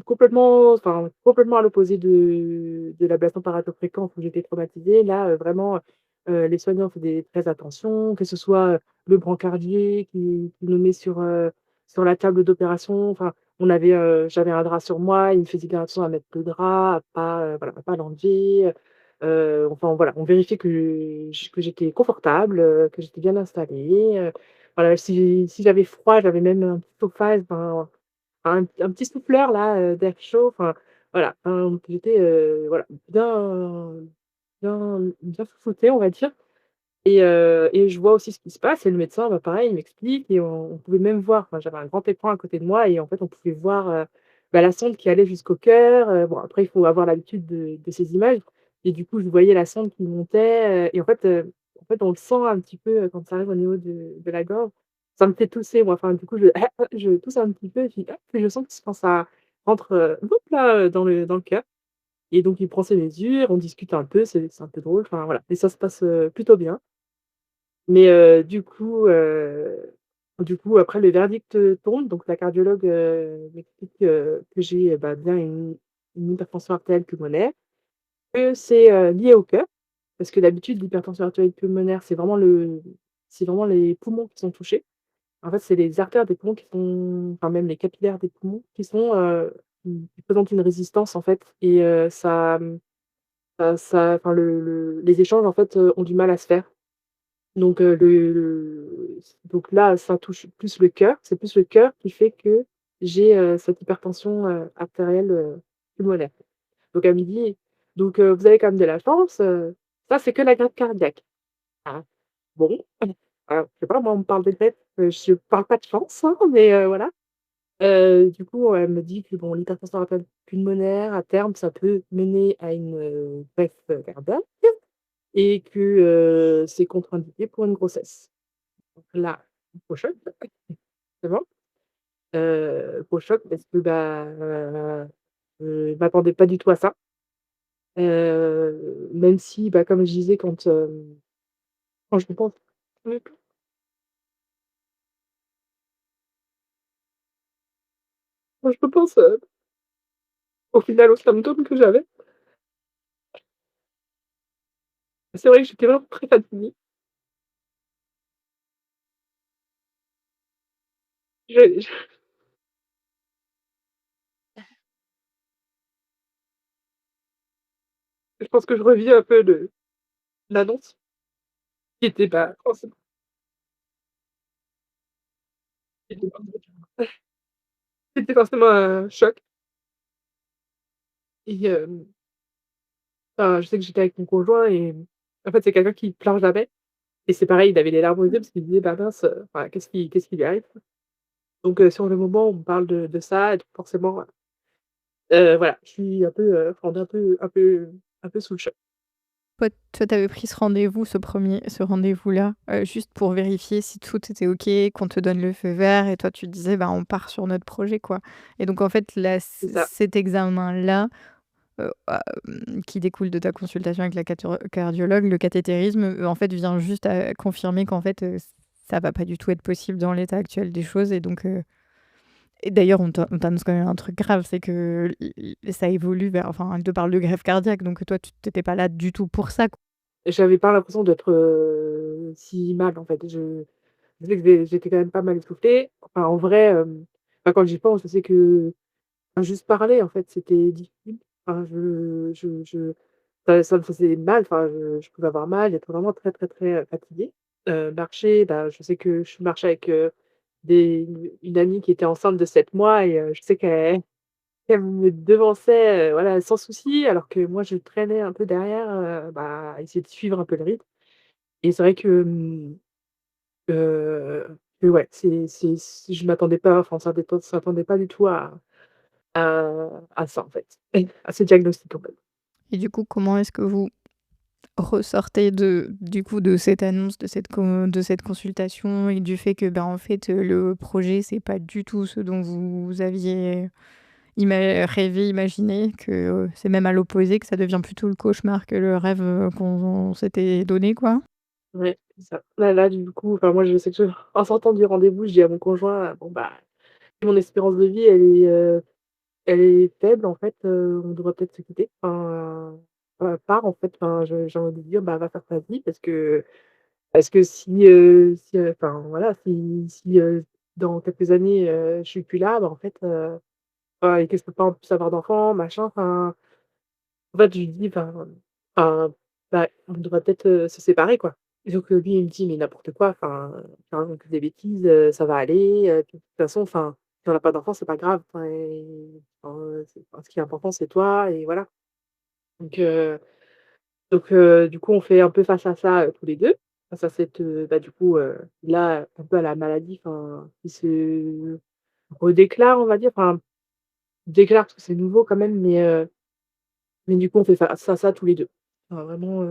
complètement à l'opposé de l'ablation paratofréquence où j'étais traumatisée. Là, vraiment, les soignants faisaient très attention, que ce soit, le brancardier qui nous met sur la table d'opération, enfin, j'avais un drap sur moi, il me faisait bien attention à mettre le drap, à pas l'enlever, enfin voilà, on vérifiait que j'étais confortable, que j'étais bien installée, voilà, si j'avais froid, j'avais même un petit chauffage, enfin un petit souffleur là, d'air chaud, enfin voilà, j'étais, voilà, bien chouchoutée, on va dire et je vois aussi ce qui se passe et le médecin, bah, pareil, il m'explique et on pouvait même voir, enfin, j'avais un grand écran à côté de moi et en fait, on pouvait voir, bah, la sonde qui allait jusqu'au cœur, bon après il faut avoir l'habitude de ces images et du coup, je voyais la sonde qui montait, et en fait, on le sent un petit peu, quand ça arrive au niveau de la gorge. Ça me fait tousser moi, enfin du coup, je tousse un petit peu et puis hop, et je sens que quand ça rentre, hop là, dans le cœur et donc il prend ses mesures, on discute un peu, c'est un peu drôle, enfin voilà et ça se passe, plutôt bien. Mais du coup, après le verdict, tombe, donc la cardiologue, m'explique, que j'ai, bah, bien une une hypertension artérielle pulmonaire, que c'est, lié au cœur. Parce que d'habitude, l'hypertension artérielle pulmonaire, c'est vraiment les poumons qui sont touchés. En fait, c'est les artères des poumons qui sont enfin même les capillaires des poumons qui sont, qui présentent une résistance en fait et ça enfin les échanges en fait, ont du mal à se faire. Donc donc là, ça touche plus le cœur. C'est plus le cœur qui fait que j'ai, cette hypertension, artérielle, pulmonaire. Donc elle me dit: «Donc vous avez quand même de la chance, ça c'est que la greffe cardiaque». Ah bon, je sais pas, moi on me parle de greffe, je parle pas de chance, hein, mais voilà. Du coup, elle me dit que bon, l'hypertension artérielle pulmonaire, à terme, ça peut mener à une, greffe, cardiaque et que, c'est contre-indiqué pour une grossesse. Donc là, gros choc, forcément. Gros choc parce que, bah, je m'attendais pas du tout à ça. Même si, bah, comme je disais quand je pense quand je repense, au final aux symptômes que j'avais, c'est vrai que j'étais vraiment très fatiguée. Je je pense que je revis un peu le l'annonce qui était, bah, forcément qui était qui était forcément un choc et enfin, je sais que j'étais avec mon conjoint et en fait, c'est quelqu'un qui pleure jamais et c'est pareil, il avait les larmes aux yeux parce qu'il disait: «Bah, mince, enfin, qu'est-ce qui lui arrive?» Donc sur le moment, on me parle de ça et donc forcément, voilà, je suis un peu, enfin, on est un peu sous le choc. Toi, tu avais pris ce rendez-vous-là, juste pour vérifier si tout était OK, qu'on te donne le feu vert et toi, tu te disais: «Bah, on part sur notre projet, quoi» et donc en fait, là, C'est ça. cet examen-là, qui découle de ta consultation avec la cardiologue, le cathétérisme, en fait, vient juste à confirmer qu'en fait, ça va pas du tout être possible dans l'état actuel des choses et donc et d'ailleurs, on t'annonce quand même un truc grave, c'est que ça évolue vers enfin, elle te parle de greffe cardiaque, donc toi, tu étais pas là du tout pour ça, quoi. J'avais pas l'impression d'être, si mal, en fait. Je sais que j'étais quand même pas mal essoufflée. Enfin, en vrai, enfin, quand j'y pense, je sais que enfin, juste parler, en fait, c'était difficile. Enfin, ça me faisait mal, enfin, je pouvais avoir mal, être vraiment très, très, très, fatiguée. Marcher, bah, je sais que je marchais avec, une amie qui était enceinte de 7 mois et je sais qu'elle me devançait, voilà, sans souci, alors que moi, je traînais un peu derrière, bah, à essayer de suivre un peu le rythme et c'est vrai que, que ouais, je m'attendais pas, enfin, on s'attendait pas du tout à ça, en fait, à ce diagnostic, en fait. Et du coup, comment est-ce que vous ressortez du coup, de cette annonce, de cette consultation et du fait que, ben, en fait, le projet, c'est pas du tout ce dont vous aviez rêvé, imaginé, que, c'est même à l'opposé, que ça devient plutôt le cauchemar que le rêve, qu'on s'était donné, quoi? Ouais, c'est ça. Là, du coup, enfin, moi, je sais que en sortant du rendez-vous, je dis à mon conjoint: «Bon, bah, mon espérance de vie, elle est faible, en fait, on devrait peut-être se quitter». Enfin, pars, en fait, enfin, j'ai envie de dire: «Bah, va faire ta vie» parce que si, enfin, voilà, si, dans quelques années, je suis plus là, bah, en fait, et que je peux pas en plus avoir d'enfants, machin, enfin, en fait, je lui dis: enfin, bah, on devrait peut-être, se séparer, quoi». Et donc lui, il me dit: «Mais n'importe quoi, enfin, que des bêtises, ça va aller, puis de toute façon, enfin, si on a pas d'enfant, c'est pas grave, enfin et ce qui est important, c'est toi et voilà». Donc du coup, on fait un peu face à ça, tous les 2, face à cette, bah, du coup, là, un peu à la maladie, enfin, qui se redéclare, on va dire, enfin, déclare parce que c'est nouveau quand même, mais du coup, on fait face à ça tous les 2. Enfin, vraiment,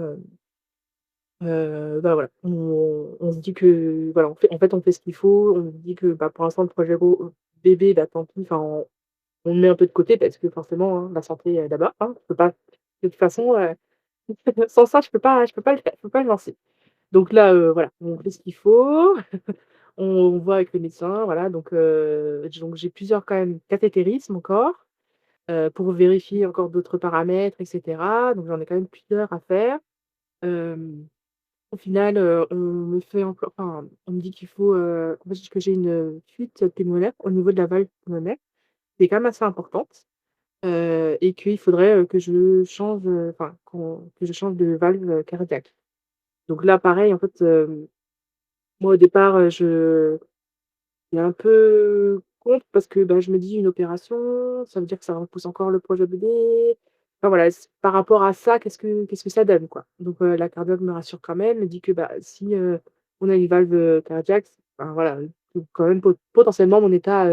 bah, voilà, on se dit que voilà, on fait ce qu'il faut. On se dit que, bah, pour l'instant, le projet bébé, bah, tant pis, enfin, on le met un peu de côté parce que forcément, hein, la santé, d'abord, hein. Je peux pas de toute façon, sans ça, je peux pas je peux pas le lancer. Donc là, voilà, on fait ce qu'il faut, on voit avec le médecin, voilà, donc j'ai plusieurs quand même cathétérismes encore. pour vérifier encore d'autres paramètres et cetera. Donc j'en ai quand même plusieurs à faire. Hem, Au final, on me fait encore enfin, on me dit qu'il faut, en fait, que j'ai une fuite pulmonaire au niveau de la valve pulmonaire, qui est quand même assez importante, et qu'il faudrait, que je change, enfin, que je change de valve, cardiaque. Donc là, pareil, en fait, moi, au départ, je suis un peu contre parce que, bah, je me dis: «Une opération, ça veut dire que ça repousse encore le projet bébé». Enfin voilà, par rapport à ça, qu'est-ce que ça donne, quoi? Donc la cardiologue me rassure quand même, me dit que, bah, si, on a une valve, cardiaque, enfin voilà, que quand même potentiellement mon état,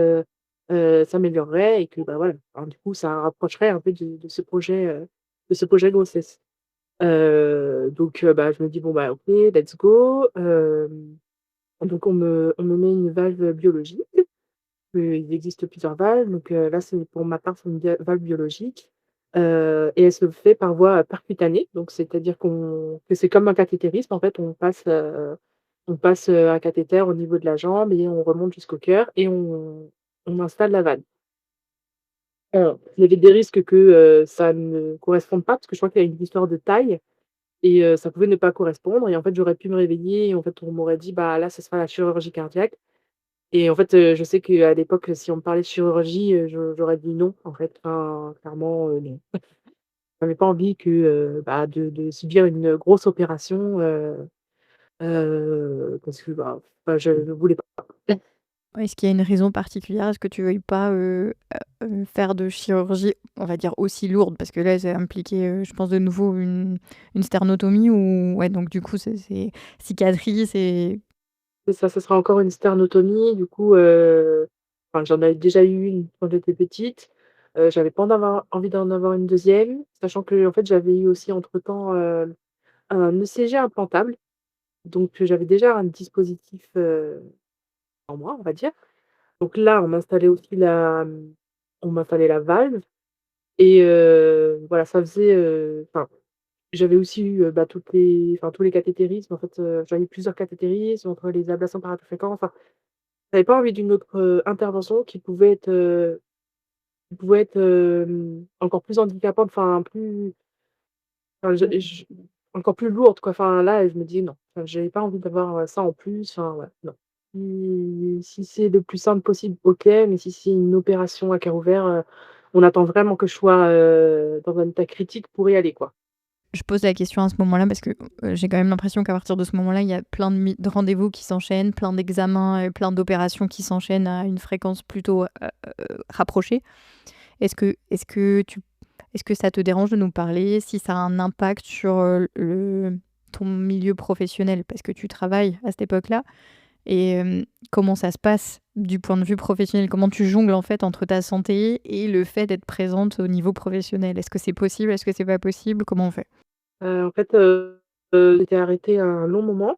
s'améliorerait et que, bah, voilà, enfin du coup ça rapprocherait un peu de ce projet grossesse. Donc bah, je me dis: «Bon, bah, OK, let's go». Donc on me met une valve biologique. Il existe plusieurs valves, donc là, c'est pour ma part, c'est une valve biologique, et elle se fait par voie percutanée. Donc c'est-à-dire que c'est comme un cathétérisme, en fait, on passe un cathéter au niveau de la jambe et on remonte jusqu'au cœur et on installe la valve. Alors, il y avait des risques que, ça ne corresponde pas parce que je crois qu'il y a une histoire de taille et ça pouvait ne pas correspondre et en fait, j'aurais pu me réveiller et en fait, on m'aurait dit: «Bah, là, ce sera la chirurgie cardiaque». Et en fait, je sais qu'à l'époque, si on me parlait de chirurgie, j'aurais dit: «Non», en fait, enfin, clairement, non. J'avais pas envie que, bah, de subir une grosse opération, parce que, bah, enfin, je ne voulais pas. Est-ce qu'il y a une raison particulière? Est-ce que tu veuilles pas, faire de chirurgie, on va dire, aussi lourde? Parce que là, ça impliquait, je pense de nouveau une sternotomie ou ouais, donc du coup, c'est cicatrice et C'est ça, ce sera encore une sternotomie, du coup, enfin, j'en avais déjà eu une quand j'étais petite, j'avais pas envie d'en avoir une deuxième, sachant qu'en fait, j'avais eu aussi entre-temps, un ECG implantable, donc j'avais déjà un dispositif, en moi, on va dire. Donc là, on m'installait la valve et voilà, ça faisait, enfin, j'avais aussi eu, bah, tous les cathétérismes. En fait, j'avais eu plusieurs cathétérismes entre les ablations par radiofréquence. Enfin, j'avais pas envie d'une autre, intervention qui pouvait être encore plus handicapante, enfin plus enfin, encore plus lourde, quoi. Enfin là, je me dis: «Non». Enfin, j'avais pas envie d'avoir, ça en plus, enfin ouais, non. Si c'est le plus simple possible, OK, mais si c'est une opération à cœur ouvert, on attend vraiment que je sois, dans un état critique pour y aller, quoi. je pose la question à ce moment-là parce que, j'ai quand même l'impression qu'à partir de ce moment-là, il y a plein de rendez-vous qui s'enchaînent, plein d'examens et plein d'opérations qui s'enchaînent à une fréquence plutôt, rapprochée. Est-ce que ça te dérange de nous parler si ça a un impact sur, ton milieu professionnel? Parce que tu travailles à cette époque-là et comment ça se passe du point de vue professionnel? Comment tu jongles, en fait, entre ta santé et le fait d'être présente au niveau professionnel? Est-ce que c'est possible? Est-ce que c'est pas possible? Comment on fait? En fait, j'étais arrêtée un long moment.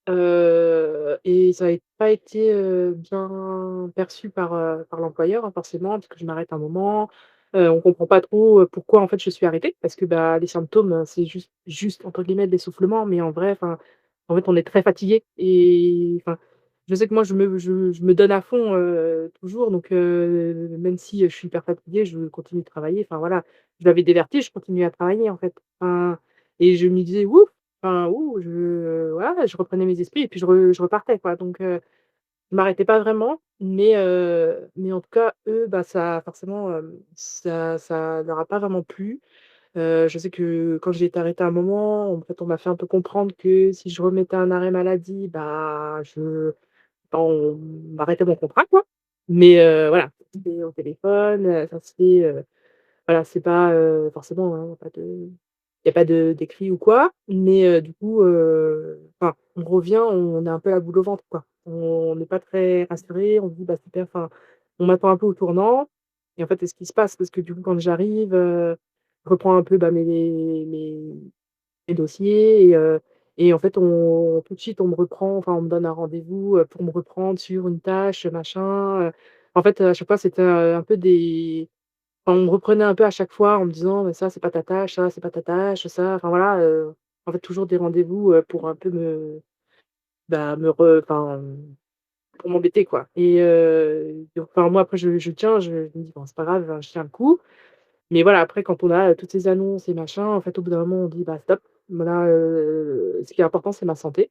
Et ça n'avait pas été, bien perçu par l'employeur, hein, forcément, parce que je m'arrête un moment, on comprend pas trop, pourquoi en fait je suis arrêtée. Parce que, bah, les symptômes, c'est juste entre guillemets «de l'essoufflement», mais en vrai, enfin, en fait, on est très fatigué et enfin, je sais que moi je me donne à fond, toujours donc même si, je suis hyper fatiguée, je continue de travailler. Enfin voilà, j'avais des vertiges, je continuais à travailler en fait. Enfin et je me disais: «Ouf!» enfin, ouh, voilà, je reprenais mes esprits et puis je repartais quoi donc je m'arrêtais pas vraiment mais en tout cas, eux, bah, ça forcément, ça leur a pas vraiment plu. Je sais que quand j'ai été arrêtée à un moment, en fait, on m'a fait un peu comprendre que si je remettais un arrêt maladie, bah, on m'arrêtait mon contrat quoi. Mais voilà, ça se fait au téléphone, ça se fait, voilà, c'est pas, forcément, hein, il y a pas de d'écrit ou quoi, mais du coup, enfin, on revient, on a un peu la boule au ventre, quoi. On n'est pas très rassuré, on se dit: «Bah, super», enfin, on m'attend un peu au tournant et en fait, qu'est-ce qui se passe? Parce que du coup, quand j'arrive, je reprends un peu, bah, mes dossiers et en fait, on tout de suite, on me reprend, enfin, on me donne un rendez-vous, pour me reprendre sur une tâche, machin, en fait, à chaque fois, c'était, un peu des enfin, on me reprenait un peu à chaque fois en me disant: «Mais ça, c'est pas ta tâche, ça, c'est pas ta tâche, ça» enfin voilà, en fait, toujours des rendez-vous, pour un peu me bah, me re enfin, pour m'embêter, quoi. Et donc enfin, moi, après, je tiens, je me dis: «Bon, c'est pas grave, je tiens le coup». Mais voilà, après, quand on a, toutes ces annonces et machin, en fait, au bout d'un moment, on dit: «Bah, stop, là, ce qui est important, c'est ma santé».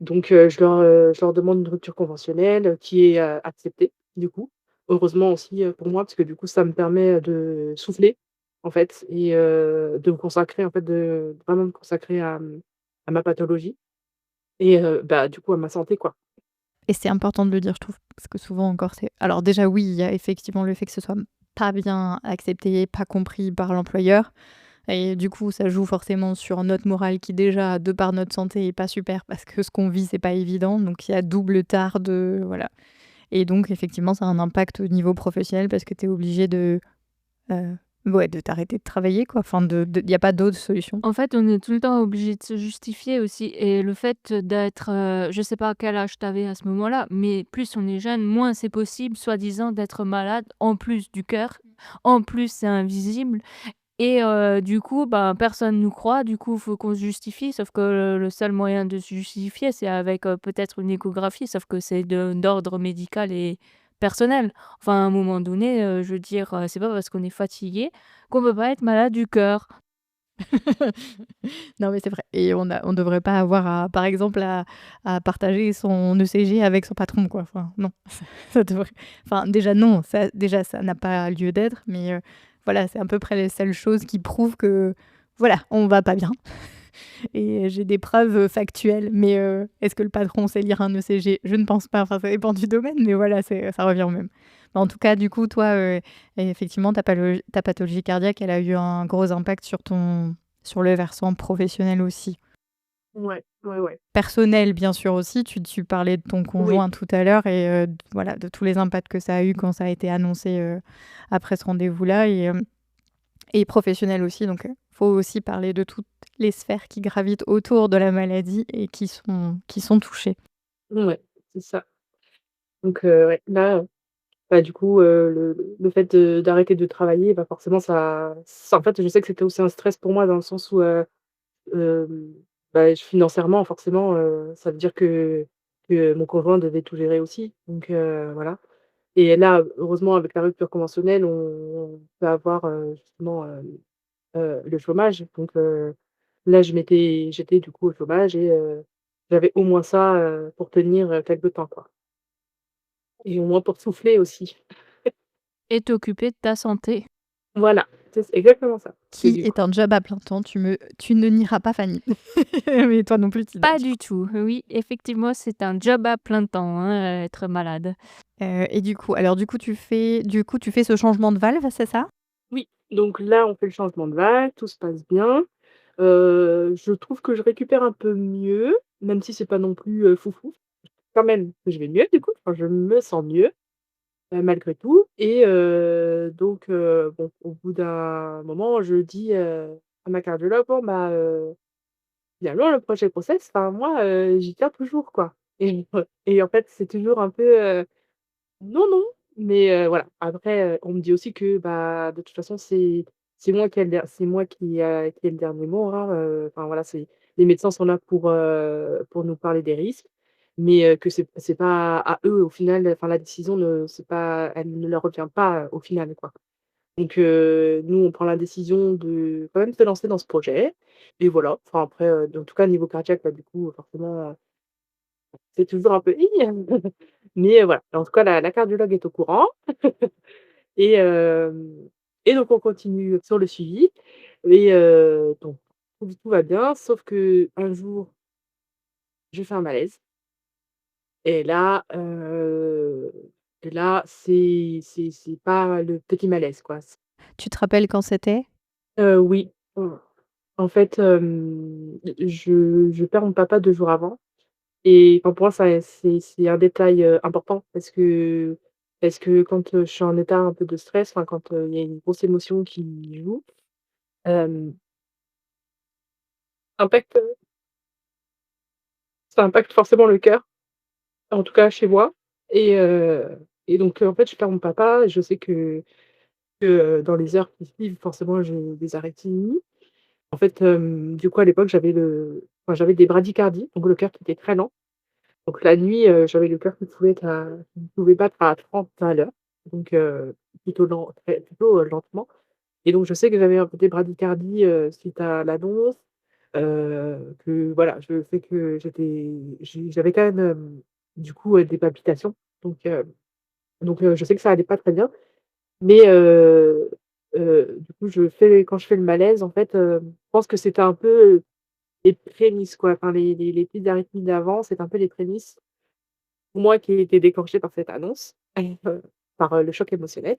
Donc je leur demande une rupture conventionnelle, qui est, acceptée, du coup. Heureusement aussi, pour moi, parce que du coup, ça me permet, de souffler, en fait et de me consacrer, en fait, de vraiment me consacrer à ma pathologie et bah, du coup, à ma santé, quoi. Et c'est important de le dire, je trouve, parce que souvent encore, c'est alors déjà, oui, il y a effectivement le fait que ce soit pas bien accepté, pas compris par l'employeur et du coup, ça joue forcément sur notre morale qui déjà, de par notre santé, est pas super parce que ce qu'on vit, c'est pas évident, donc il y a double tare de voilà et donc effectivement, ça a un impact au niveau professionnel parce que tu es obligé de, heu, ouais, de t'arrêter de travailler, quoi. Enfin, il y a pas d'autre solution. En fait, on est tout le temps obligé de se justifier aussi et le fait d'être, je sais pas quel âge tu avais à ce moment-là, mais plus on est jeune, moins c'est possible, soi-disant, d'être malade, en plus du cœur, en plus c'est invisible et du coup, ben, personne nous croit, du coup, il faut qu'on se justifie, sauf que le seul moyen de se justifier, c'est avec, peut-être une échographie, sauf que c'est d'ordre médical et personnel. Enfin, à un moment donné, je veux dire, c'est pas parce qu'on est fatigué qu'on peut pas être malade du cœur. Non, mais c'est vrai et on devrait pas avoir à par exemple, à partager son ECG avec son patron, quoi. Enfin, non, ça devrait enfin, déjà non, ça n'a pas lieu d'être, mais voilà, c'est à peu près les seules choses qui prouvent que, voilà, on va pas bien et j'ai des preuves, factuelles, mais est-ce que le patron sait lire un ECG? Je ne pense pas, enfin, ça dépend du domaine, mais voilà, ça revient au même. Mais en tout cas, du coup, toi, effectivement, ta pathologie cardiaque, elle a eu un gros impact sur le versant professionnel aussi. Ouais, ouais, ouais. Personnel, bien sûr aussi, tu parlais de ton Oui. conjoint tout à l'heure et voilà, de tous les impacts que ça a eu quand ça a été annoncé, après ce rendez-vous-là et professionnel aussi donc faut aussi parler de toutes les sphères qui gravitent autour de la maladie et qui sont touchées. Ouais, c'est ça. Donc ouais, là, bah, du coup, le fait d'arrêter de travailler, bah, forcément ça en fait, je sais que c'était aussi un stress pour moi dans le sens où, hem, bah, financièrement, forcément, ça veut dire que mon conjoint devait tout gérer aussi. Donc voilà et là, heureusement, avec la rupture conventionnelle, on peut avoir, justement, le chômage. Donc là, j'étais du coup au chômage et j'avais au moins ça, pour tenir, quelque temps, quoi et au moins pour souffler aussi. Et t'occuper de ta santé. Voilà, c'est exactement ça. Parce que Qui du coup est un job à plein temps, tu ne nieras pas Fanny. Mais toi non plus, tu Pas identiques. du tout. Oui, effectivement, c'est un job à plein temps, hein, être malade. Et du coup, tu fais ce changement de valve, c'est ça? oui, donc là, on fait le changement de vague, tout se passe bien. Je trouve que je récupère un peu mieux, même si c'est pas non plus, foufou. Quand même, je vais mieux du coup, enfin, je me sens mieux, malgré tout et donc bon, au bout d'un moment, je dis, à ma cardiologue: «Bon bah, finalement le projet grossesse, enfin moi, j'y tiens toujours quoi» et en fait, c'est toujours un peu, non, non, mais voilà. Après, on me dit aussi que, bah, de toute façon, c'est moi qui ai le dernier mot, hein, enfin voilà, c'est les médecins sont là pour nous parler des risques, mais que c'est pas à eux au final, enfin la décision ne c'est pas elle ne leur revient pas, au final, quoi. Donc nous, on prend la décision de quand même se lancer dans ce projet et voilà. Enfin après, en tout cas niveau cardiaque, bah, du coup, forcément, c'est toujours un peu: «Hi!» mais voilà. En tout cas, la cardiologue est au courant et donc on continue sur le suivi et donc tout va bien sauf qu'un jour, je fais un malaise et là, c'est pas le petit malaise, quoi. Tu te rappelles quand c'était? Oui, en fait, je perds mon papa 2 jours avant. Et enfin, pour moi, ça c'est un détail, important parce que quand, je suis en état un peu de stress, enfin quand, il y a une grosse émotion qui joue, hem, impacte, ça impacte forcément le cœur, en tout cas chez moi et donc en fait, je perds mon papa. Je sais que, dans les heures qui suivent, forcément, j'ai des arythmies. En fait, du coup, à l'époque, j'avais des bradycardies, donc le cœur qui était très lent. Donc la nuit, j'avais le cœur qui pouvait battre à 30 à l'heure, donc plutôt lentement et donc je sais que j'avais un peu des bradycardies, suite à l'annonce, que voilà, je sais que j'avais quand même, du coup, des palpitations donc je sais que ça allait pas très bien mais du coup, quand je fais le malaise, en fait, je pense que c'était un peu les prémices, quoi. Enfin, les petites arythmies d'avant, c'est un peu les prémices pour moi qui étaient déclenchées par cette annonce, par, le choc émotionnel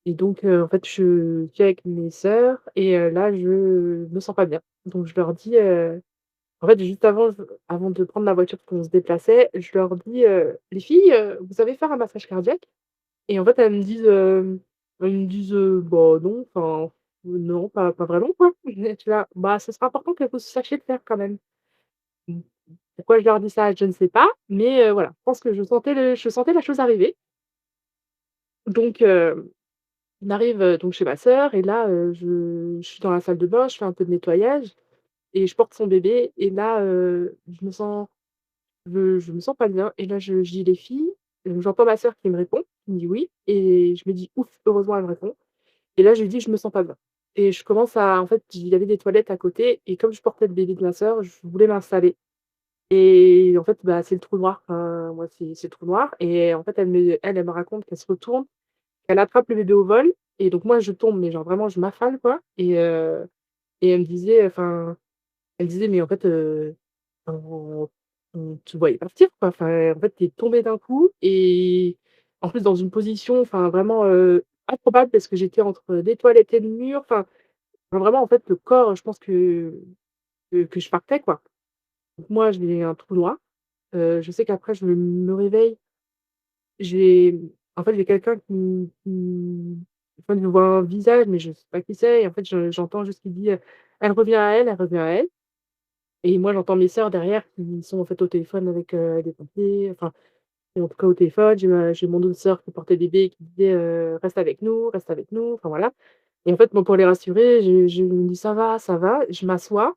et donc en fait, je suis avec mes sœurs et là, je me sens pas bien. Donc je leur dis, en fait, juste avant de prendre la voiture qu'on se déplaçait, je leur dis: «Les filles, vous savez faire un massage cardiaque?» Et en fait, elles me disent: «Bah, non, enfin, non, pas vraiment, quoi». Et je là: «Bah, ce serait important que vous sachiez le faire quand même». Mmh. Pourquoi je leur dis ça, je ne sais pas, mais voilà, je pense que je sentais la chose arriver. Donc on arrive, donc chez ma sœur et là, je suis dans la salle de bain, je fais un peu de nettoyage et je porte son bébé et là, je me sens pas bien et là, je dis: «Les filles», j'entends ma sœur qui me répond, qui me dit: «Oui» et je me dis: «Ouf, heureusement elle me répond». Et là, je lui dis: «Je me sens pas bien» et je commence à en fait, il y avait des toilettes à côté et comme je portais le bébé de ma sœur, je voulais m'installer et en fait, bah, c'est le trou noir. Enfin, moi, c'est le trou noir et en fait, elle me raconte qu'elle se retourne, qu'elle attrape le bébé au vol et donc moi, je tombe, mais genre vraiment, je m'affale, quoi et elle me disait: «Mais en fait, on te voyait partir, quoi. Enfin, en fait, tu es tombée d'un coup et en plus dans une position, enfin, vraiment, improbable parce que j'étais entre des toilettes et le mur, vraiment, en fait, le corps, je pense que je partais, quoi. Donc moi, j'ai un trou noir. Je sais qu'après je me réveille, j'ai en fait, j'ai quelqu'un en fait, je vois un visage, mais je sais pas qui c'est et en fait, j'entends juste qu'il dit, «Elle revient à elle, elle revient à elle» et moi, j'entends mes sœurs derrière qui sont, en fait, au téléphone avec, des pompiers, enfin, et en tout cas au téléphone. J'ai mon autre sœur qui portait bébé qui disait, reste avec nous», enfin, voilà et en fait, moi, pour les rassurer, je me dis: ça va». Je m'assois.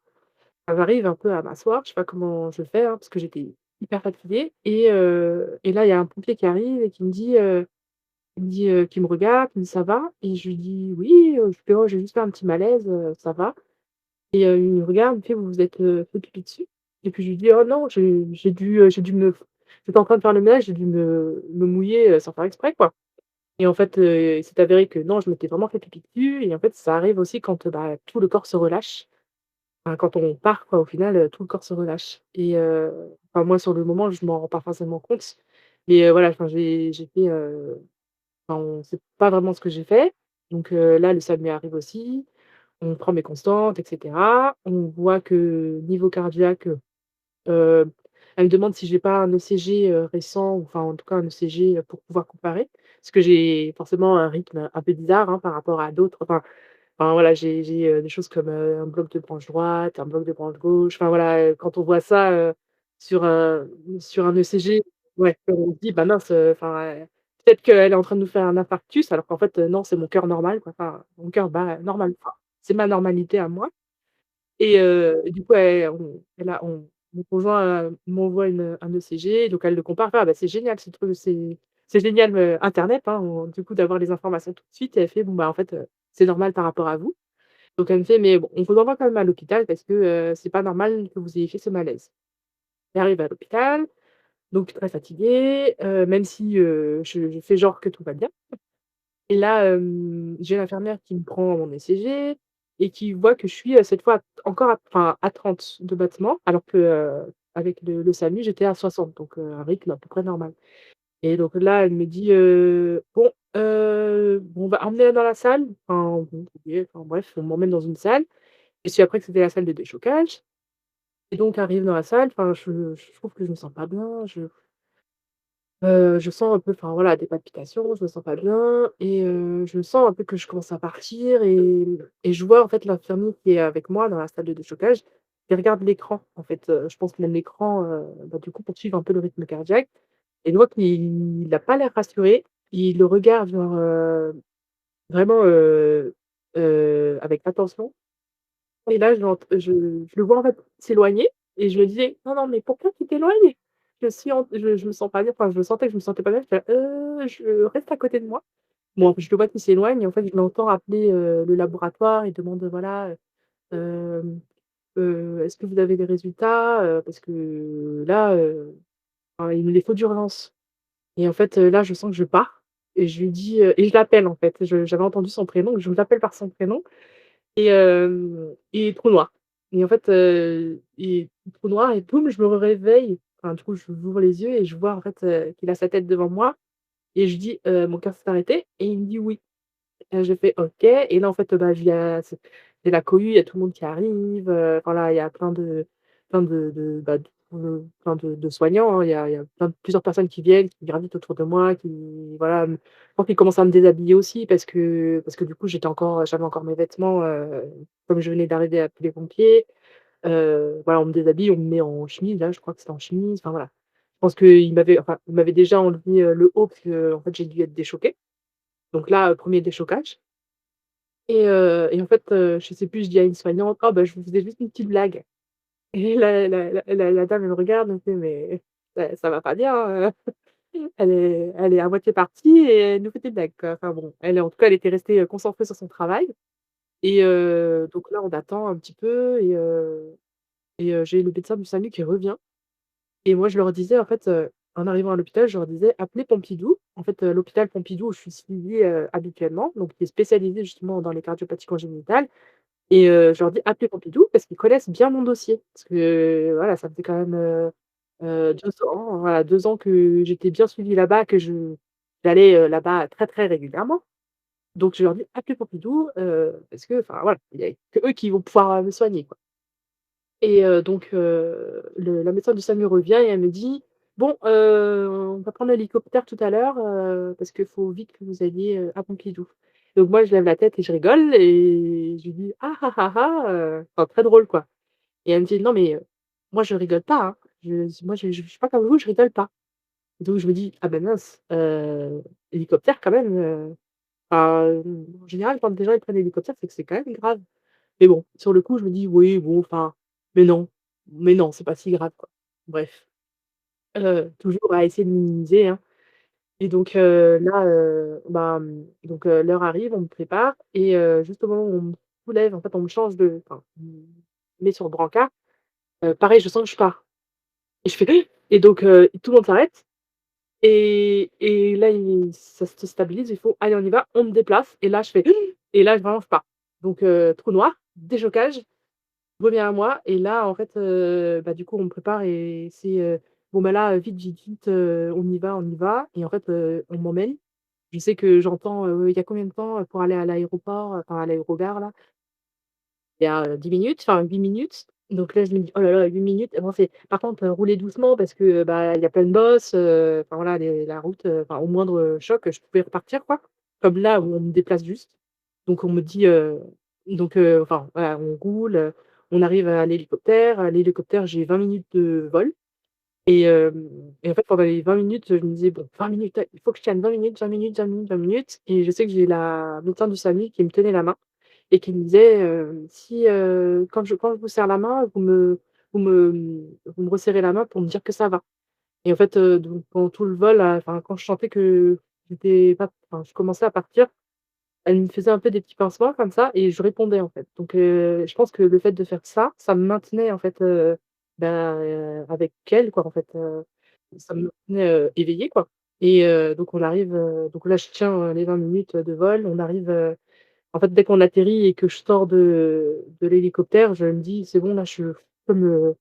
J'arrive un peu à m'asseoir, je sais pas comment je fais, hein, parce que j'étais hyper fatiguée et là, il y a un pompier qui arrive et qui me regarde, qui me dit: «Ça va?» et je lui dis: «Oui», je fais: «Oh, j'ai juste fait un petit malaise, ça va» et il me regarde, il me fait: «Vous vous êtes, fait pipi dessus?» et puis je lui dis: «Oh non, j'ai dû me j'étais en train de faire le ménage, j'ai dû me mouiller, sans faire exprès, quoi» et en fait, il s'est avéré que non, je m'étais vraiment fait pipi dessus et en fait, ça arrive aussi quand, bah, tout le corps se relâche. Enfin, quand on part quoi, au final, tout le corps se relâche et enfin moi sur le moment, je m'en rends pas forcément compte, mais voilà, enfin j'ai fait, enfin on sait pas vraiment ce que j'ai fait, donc là le SAMU arrive aussi, on prend mes constantes et cetera. On voit que niveau cardiaque, heu, elle me demande si j'ai pas un ECG, récent ou enfin en tout cas un ECG, pour pouvoir comparer. Parce que j'ai forcément un rythme un peu bizarre, hein, par rapport à d'autres, enfin voilà, j'ai, des choses comme, un bloc de branche droite, un bloc de branche gauche, enfin voilà, quand on voit ça, sur un sur un ECG, ouais, on se dit: «Bah mince, peut-être qu'elle est en train de nous faire un infarctus», alors qu'en fait, non, c'est mon cœur normal quoi, enfin mon cœur bat normal, enfin, c'est ma normalité à moi et du coup, mon conjoint, m'envoie un ECG, donc elle le compare, ah bah, c'est génial ce truc, c'est génial, internet, hein, du coup d'avoir les informations tout de suite et elle fait: «Bon bah, en fait, c'est normal par rapport à vous». Donc elle me fait: «Mais bon, on vous envoie quand même à l'hôpital parce que, c'est pas normal que vous ayez fait ce malaise». J'arrive à l'hôpital, donc très fatiguée, même si, je fais genre que tout va bien et là, j'ai l'infirmière qui me prend mon ECG et qui voit que je suis, cette fois encore à 30 de battements alors que, avec le SAMU, j'étais à 60 donc un rythme à peu près normal et donc là, elle me dit, «Bon, on va emmener-la dans la salle». Enfin bon, OK, enfin bref, on m'emmène dans une salle. Et puis après que c'était la salle de déchocage et donc arrive dans la salle, enfin je trouve que je me sens pas bien, je sens un peu, enfin voilà, des palpitations, je me sens pas bien et je sens un peu que je commence à partir et je vois en fait l'infirmier qui est avec moi dans la salle de déchocage, qui regarde l'écran en fait, je pense qu'il aime l'écran, bah, du coup pour suivre un peu le rythme cardiaque et je vois qu'il a pas l'air rassuré. Il le regarde genre, vraiment, avec attention. Et là, je le vois en fait s'éloigner et je me disais: «Non, non, mais pourquoi tu t'éloignes?» je me sens pas bien, enfin, je sentais que je me sentais pas bien, j'étais là: je reste à côté de moi». Bon, je le vois qu'il s'éloigne et en fait, je l'entends appeler, le laboratoire. Il demande, voilà, «Est-ce que vous avez des résultats? Parce que là, enfin, il me les faut d'urgence». Et en fait, là, je sens que je pars et je lui dis, et je l'appelle, en fait. J'avais entendu son prénom, donc je l'appelle par son prénom et trou noir. Et en fait, trou noir et boum, je me réveille. Enfin, du coup, j'ouvre les yeux et je vois, en fait, qu'il a sa tête devant moi et je lui dis: «Mon cœur s'est arrêté?» Et il me dit: «Oui». J'ai fait: «OK». Et là, en fait, bah, il y a c'est la cohue, il y a tout le monde qui arrive, voilà, il y a bah, plein de soignants, hein. Il y a plusieurs personnes qui viennent, qui gravitent autour de moi, qui voilà, je pense qu'ils commencent à me déshabiller aussi parce que du coup, j'avais encore mes vêtements, comme je venais d'arriver à appeler les pompiers. Voilà, on me déshabille, on me met en chemise, là, je crois que c'était en chemise, enfin voilà. Je pense il m'avait déjà enlevé, le haut parce qu'en fait, j'ai dû être déchoquée. Donc là, 1er déchocage. Et en fait, je sais plus, je dis à une soignante: «Oh bah, je vous faisais juste une petite blague». Et la dame, elle me regarde, elle me fait: «Mais ça va pas bien, elle est à moitié partie et elle nous fait des blagues, quoi». Enfin bon, elle, en tout cas, elle était restée, concentrée sur son travail. Et donc là, on attend un petit peu j'ai le médecin du SAMU qui revient. Et moi, je leur disais, en fait, en arrivant à l'hôpital, je leur disais: «Appelez Pompidou». En fait, l'hôpital Pompidou où je suis suivie, habituellement, donc qui est spécialisé justement dans les cardiopathies congénitales. Et je leur dis: «Appelez Pompidou» parce qu'ils connaissent bien mon dossier. Parce que, voilà, ça faisait quand même, 2 ans, voilà, 2 ans que j'étais bien suivie là-bas, que j'allais, là-bas très, très régulièrement. Donc je leur dis: «Appelez Pompidou», parce que, enfin, voilà, il y a que eux qui vont pouvoir, me soigner, quoi. Et donc le la médecin du SAMU revient et elle me dit: «Bon, on va prendre l'hélicoptère tout à l'heure, parce qu'il faut vite que vous alliez, à Pompidou». Donc moi, je lève la tête et je rigole et je lui dis: «Ah ah ah ah», enfin très drôle, quoi. Et elle me dit: «Non mais moi je rigole pas, hein. Moi je suis pas comme vous, je rigole pas». Donc je me dis: «Ah ben mince, hélicoptère quand même, enfin, en général quand des gens ils prennent l'hélicoptère, c'est que c'est quand même grave». Mais bon, sur le coup, je me dis: «Oui, bon, enfin, mais non, mais non, c'est pas si grave, quoi». Bref, toujours à essayer de minimiser, hein. Et donc là, donc l'heure arrive, on me prépare et juste au moment où on me soulève, en fait, on me change on me met sur le brancard, pareil, je sens que je pars et je fais: et donc tout le monde s'arrête et là, ça se stabilise, il faut: «Allez, on y va», on me déplace et là, je fais: et là, vraiment, je pars. Donc trou noir, déchocage. Revient à moi et là, en fait, bah, du coup, on me prépare et c'est, «Bon, bah, là, vite, vite, vite, on y va, on y va». Et en fait, on m'emmène. Je sais que j'entends, «Il y a combien de temps, pour aller à l'aéroport?» Enfin, à l'aérogare là. Il y a, 10 minutes, enfin 8 minutes. Donc là, je me dis: «Oh là là, 8 minutes». Et moi, c'est par contre, roulez doucement parce que, bah, il y a plein de bosses, enfin voilà, la route, enfin au moindre, choc, je pouvais repartir, quoi. Comme là où on me déplace juste. Donc on me dit, enfin voilà, on roule, on arrive à l'hélicoptère. À l'hélicoptère, j'ai 20 minutes de vol et en fait, pendant les 20 minutes, je me disais: «Bon, 20 minutes, il faut que je tienne 20 minutes, 20 minutes, 20 minutes, 20 minutes». Et je sais que j'ai la médecin du SAMU qui me tenait la main et qui me disait, «Si, quand je vous serre la main, vous me resserrez la main pour me dire que ça va». Et en fait, donc pendant tout le vol, enfin, quand je sentais que j'étais pas enfin, je commençais à partir, elle me faisait un peu des petits pincements comme ça et je répondais, en fait. Donc je pense que le fait de faire ça, ça me maintenait, en fait, avec elle, quoi, en fait, ça me maintenait, éveillée, quoi. Et donc on arrive, donc là, je tiens, les 20 minutes de vol. On arrive, en fait, dès qu'on atterrit et que je sors de l'hélicoptère, je me dis: «C'est bon, là, je peux me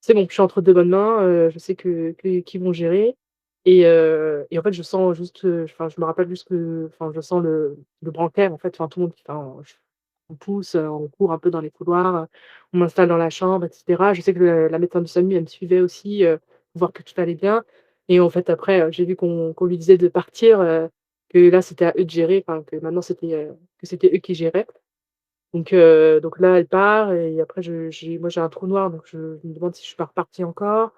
c'est bon, je suis entre de bonnes mains, je sais que qu'ils vont gérer». Et en fait, je sens juste, enfin, je me rappelle juste que enfin, je sens le brancard, en fait, enfin, tout le monde qui enfin, on pousse, on court un peu dans les couloirs, on m'installe dans la chambre et cetera. Je sais que la médecin du SAMU, elle me suivait aussi, pour voir que tout allait bien. Et en fait, après, j'ai vu qu'on lui disait de partir, que là, c'était à eux de gérer, enfin, que maintenant que c'était eux qui géraient. Donc là, elle part et après j'ai un trou noir, donc je me demande si je suis pas repartie encore.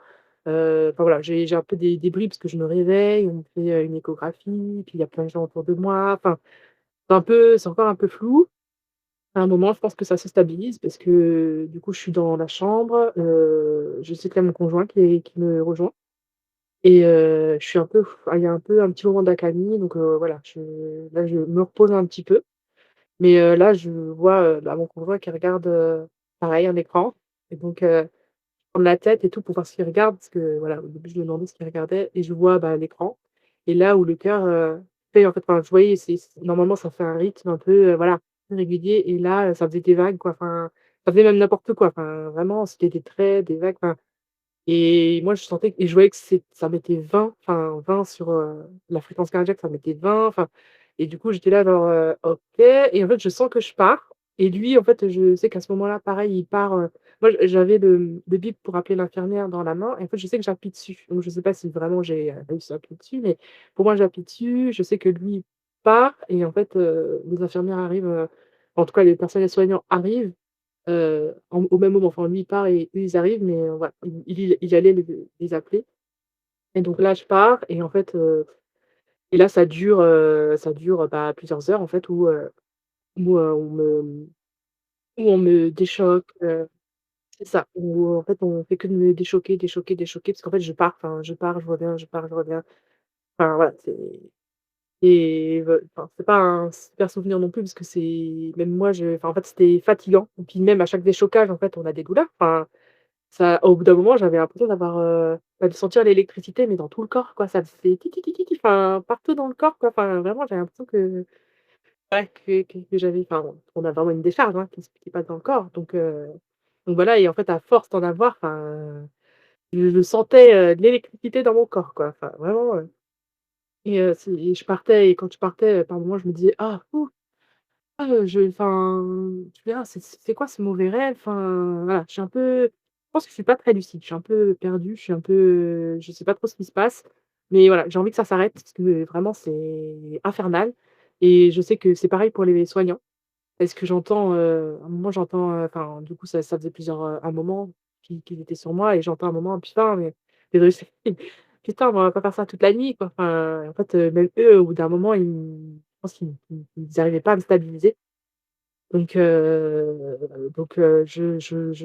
Enfin voilà, j'ai un peu des bribes parce que je me réveille, on me fait, une échographie, puis il y a plein de gens autour de moi. Enfin, c'est encore un peu flou. À un moment, je pense que ça se stabilise parce que, du coup, je suis dans la chambre, je sais qu'il y a mon conjoint qui me rejoint. et je suis un peu il y a un peu un petit moment d'accalmie donc voilà, je me repose un petit peu. Mais là, je vois, bah, mon conjoint qui regarde, pareil un écran et donc prendre la tête et tout pour voir ce qu'il regarde parce que voilà, au début, je lui ai demandé ce qu'il regardait et je vois, bah, l'écran et là où le cœur, fait en fait, enfin, je voyais c'est normalement, ça fait un rythme un peu, voilà, régulier et là, ça faisait des vagues, quoi, enfin, ça faisait même n'importe quoi, enfin, vraiment, c'était des traits, des vagues, enfin et moi, je sentais et je voyais que ça mettait 20, enfin 20 sur, la fréquence cardiaque, ça mettait 20, enfin et du coup, j'étais là genre, «OK» et en fait, je sens que je pars et lui, en fait, je sais qu'à ce moment-là, pareil, il part, moi, j'avais le bip pour appeler l'infirmière dans la main et en fait, je sais que j'appuie dessus. Donc je sais pas si vraiment j'ai, réussi à appuyer dessus, mais pour moi, j'appuie dessus, je sais que lui part et en fait, les infirmières arrivent, en tout cas, les personnels soignants arrivent. Au même moment, enfin lui il part et eux ils arrivent, mais voilà, il allait les appeler et donc là je pars et en fait, et là ça dure, bah, plusieurs heures en fait où on me déchoque, c'est ça, où en fait on fait que de me déchoquer, déchoquer, déchoquer parce qu'en fait je pars, enfin je pars, je reviens, je pars, je reviens. Enfin voilà, c'est pas un super souvenir non plus parce que c'est même moi en fait c'était fatigant et puis même à chaque déchocage en fait on a des douleurs, enfin ça au bout d'un moment, j'avais l'impression d'avoir, bah, de sentir l'électricité, mais dans tout le corps, quoi. Ça faisait ti ti ti ti ti, enfin, partout dans le corps, quoi. Enfin, vraiment, j'avais l'impression que ouais, que j'avais enfin, on a vraiment une décharge, hein, qui passe dans le corps. Donc voilà et en fait, à force d'en avoir, enfin, je sentais, l'électricité dans mon corps, quoi. Enfin, vraiment, et je partais et quand je partais, par moments, je me disais: «Ah, ouh, ah, je enfin, je me dis: «Ah, c'est quoi ce mauvais rêve?» Enfin, voilà, je suis un peu je pense que je suis pas très lucide, je suis un peu perdue, je suis un peu, je sais pas trop ce qui se passe, mais voilà, j'ai envie que ça s'arrête parce que vraiment c'est infernal et je sais que c'est pareil pour les soignants. Parce que j'entends, à un moment j'entends, enfin, du coup ça faisait un moment qu'ils étaient sur moi et j'entends un moment: «Putain, mais désolée, putain, on va pas faire ça toute la nuit, quoi». Enfin, en fait, même eux, au bout d'un moment, je pense qu'ils arrivaient pas à me stabiliser. Je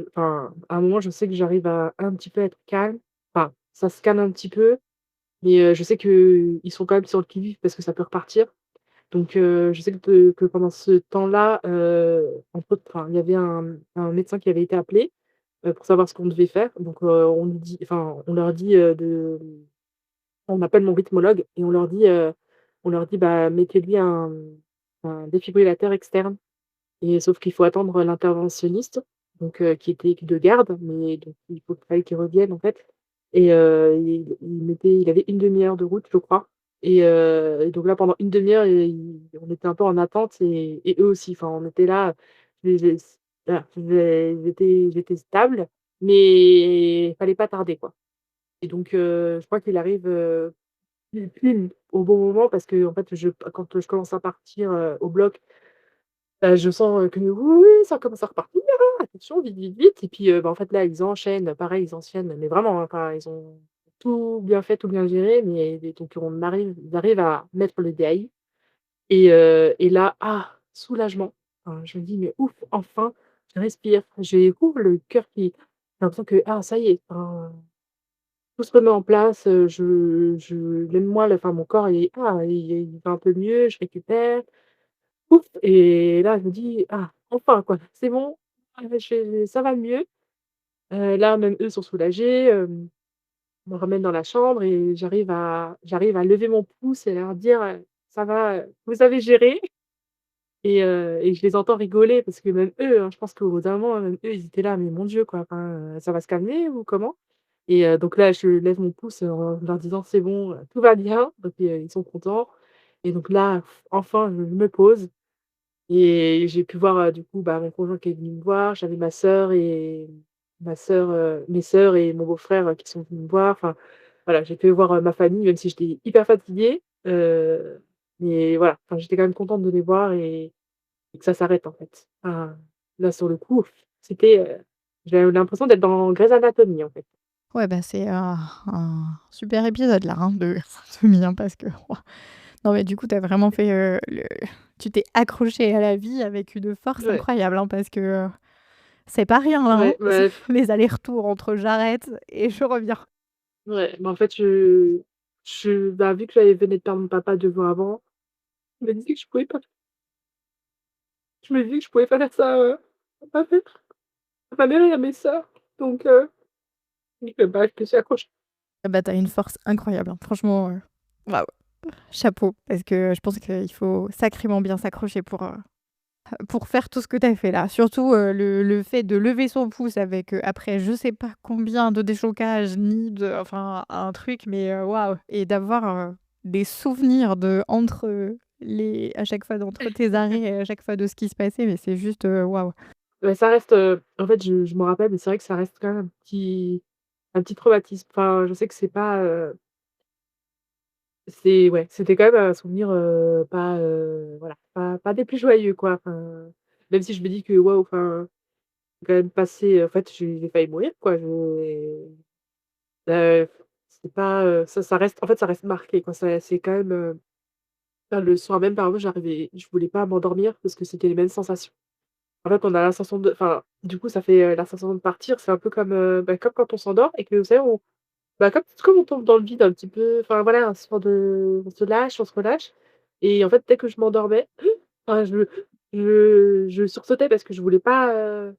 enfin, à un moment, je sais que j'arrive à un petit peu être calme. Enfin, ça se calme un petit peu, mais je sais qu'ils sont quand même sur le qui-vive parce que ça peut repartir. Je sais que pendant ce temps-là, entre autres, enfin, il y avait un médecin qui avait été appelé, pour savoir ce qu'on devait faire. On leur dit, on appelle mon rythmologue et on leur dit: «Bah, mettez-lui un défibrillateur externe». Et sauf qu'il faut attendre l'interventionniste, qui était de garde, mais donc fallait qu'il revienne, en fait il avait une demi heure de route, je crois et donc là, pendant une demi heure, on était un peu en attente et eux aussi. Enfin, on était là, j'ai voilà, j'étais stable, mais il fallait pas tarder, quoi et je crois qu'il arrive, pile au bon moment parce qu'en fait, quand je commence à partir, au bloc. Je sens, que oui, oui, ça commence à repartir, attention, vite, vite, vite et puis, bah, en fait, là, ils enchaînent, pareil, ils enchaînent, mais vraiment, hein, enfin, ils ont tout bien fait, tout bien géré, mais donc ils arrivent à mettre le DAI et là, soulagement. Enfin, je me dis: «Mais ouf, enfin, je respire». J'ai le cœur qui j'ai l'impression que, ça y est, enfin, tout se remet en place, je même moi, là, enfin, mon corps, il va un peu mieux, je récupère. Ouf et là, je me dis: «Ah, enfin quoi, c'est bon, ça va mieux». Là, même eux sont soulagés, me ramènent dans la chambre et j'arrive à lever mon pouce et à leur dire: «Ça va, vous avez géré» et je les entends rigoler parce que même eux, hein, je pense qu'au bout d'un moment, même eux, ils étaient là: «Mais mon Dieu, quoi, enfin, ça va se calmer ou comment?» donc là, je lève mon pouce en leur disant: «C'est bon, tout va bien». Donc ils sont contents et donc là, enfin, je me pose. Et j'ai pu voir, du coup, bah, mon conjoint qui est venu me voir, j'avais mes sœurs et mon beau-frère, qui sont venus me voir. Enfin, voilà, j'ai pu voir, ma famille, même si j'étais hyper fatiguée, mais voilà, enfin, j'étais quand même contente de les voir et que ça s'arrête, en fait. Enfin, là, sur le coup, j'avais l'impression d'être dans Grey's Anatomy, en fait. Ouais, bah, c'est un super épisode là, hein, de Anatomie, hein, parce que waouh. Non, mais du coup, tu as vraiment fait, le tu t'es accroché à la vie avec une force Ouais, incroyable, hein, parce que, c'est pas rien là, hein, ouais, bah, les allers-retours entre j'arrête et je reviens. Ouais, mais en fait, bah, vu que venais de perdre mon papa 2 ans avant, je me disais que je me disais que je pouvais pas faire ça, à ma mère à ma mère et à mes sœurs. Donc bah, je me suis accrochée. Ah bah, tu une force incroyable, hein. Franchement, waouh, chapeau parce que je pense qu'il faut sacrément bien s'accrocher pour faire tout ce que tu as fait là. Surtout, le fait de lever son pouce avec, après je sais pas combien de déchocages ni de enfin un truc mais, waouh et d'avoir, des souvenirs entre, les à chaque fois d'entre tes arrêts et à chaque fois de ce qui se passait mais c'est juste, waouh. Ouais, ça reste, en fait, je m'en rappelle, mais c'est vrai que ça reste quand même un petit traumatisme. Enfin, je sais que c'est pas, c'est ouais, c'était quand même un souvenir, pas, voilà, pas des plus joyeux, quoi. Enfin, même si je me dis que waouh, enfin, j'ai quand même passé, en fait, j'ai failli mourir, quoi. C'est pas, ça reste en fait, ça reste marqué, quoi. C'est quand même, enfin, le soir même, par exemple, je voulais pas m'endormir parce que c'était les mêmes sensations. En fait, on a la sensation de enfin, du coup, ça fait, la sensation de partir, c'est un peu comme, bah, comme quand on s'endort et que, vous savez, bah, comme on tombe dans le vide un petit peu, enfin, voilà, un sort de on se lâche, on se relâche et en fait, dès que je m'endormais, enfin, je sursautais parce que je voulais pas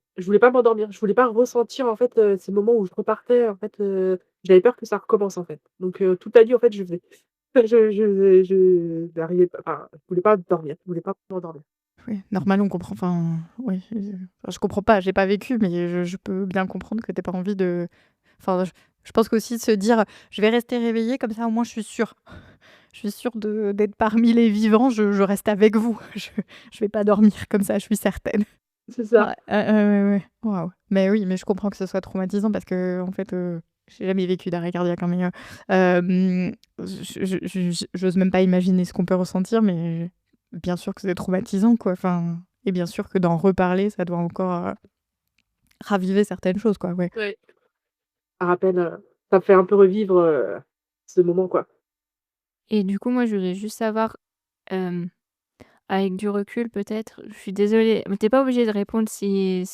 m'endormir. Je voulais pas ressentir, en fait, ces moments où je repartais, en fait, j'avais peur que ça recommence, en fait. Donc toute la nuit, en fait, je faisais je n'arrivais pas enfin, je voulais pas dormir, je voulais pas m'endormir. Oui, normal, on comprend enfin, oui, enfin, je comprends pas, j'ai pas vécu mais je peux bien comprendre que tu pas envie de enfin, je pense qu'aussi de se dire: «Je vais rester réveillée comme ça au moins je suis sûre. Je suis sûre de d'être parmi les vivants, je reste avec vous. Je vais pas dormir comme ça, je suis certaine». C'est ça. Ouais, ouais, ouais. Waouh. Mais oui, mais je comprends que ce soit traumatisant parce qu'en fait, j'ai jamais vécu d'arrêt cardiaque, hein, mais j'ose même pas imaginer ce qu'on peut ressentir, mais bien sûr que c'est traumatisant, quoi. Enfin et bien sûr que d'en reparler, ça doit encore, raviver certaines choses, quoi, ouais. Ouais. Ça rappelle, ça me fait un peu revivre, ce moment, quoi. Et du coup, moi, je voulais juste savoir, hem, avec du recul peut-être, je suis désolée, mais tu pas obligé de répondre si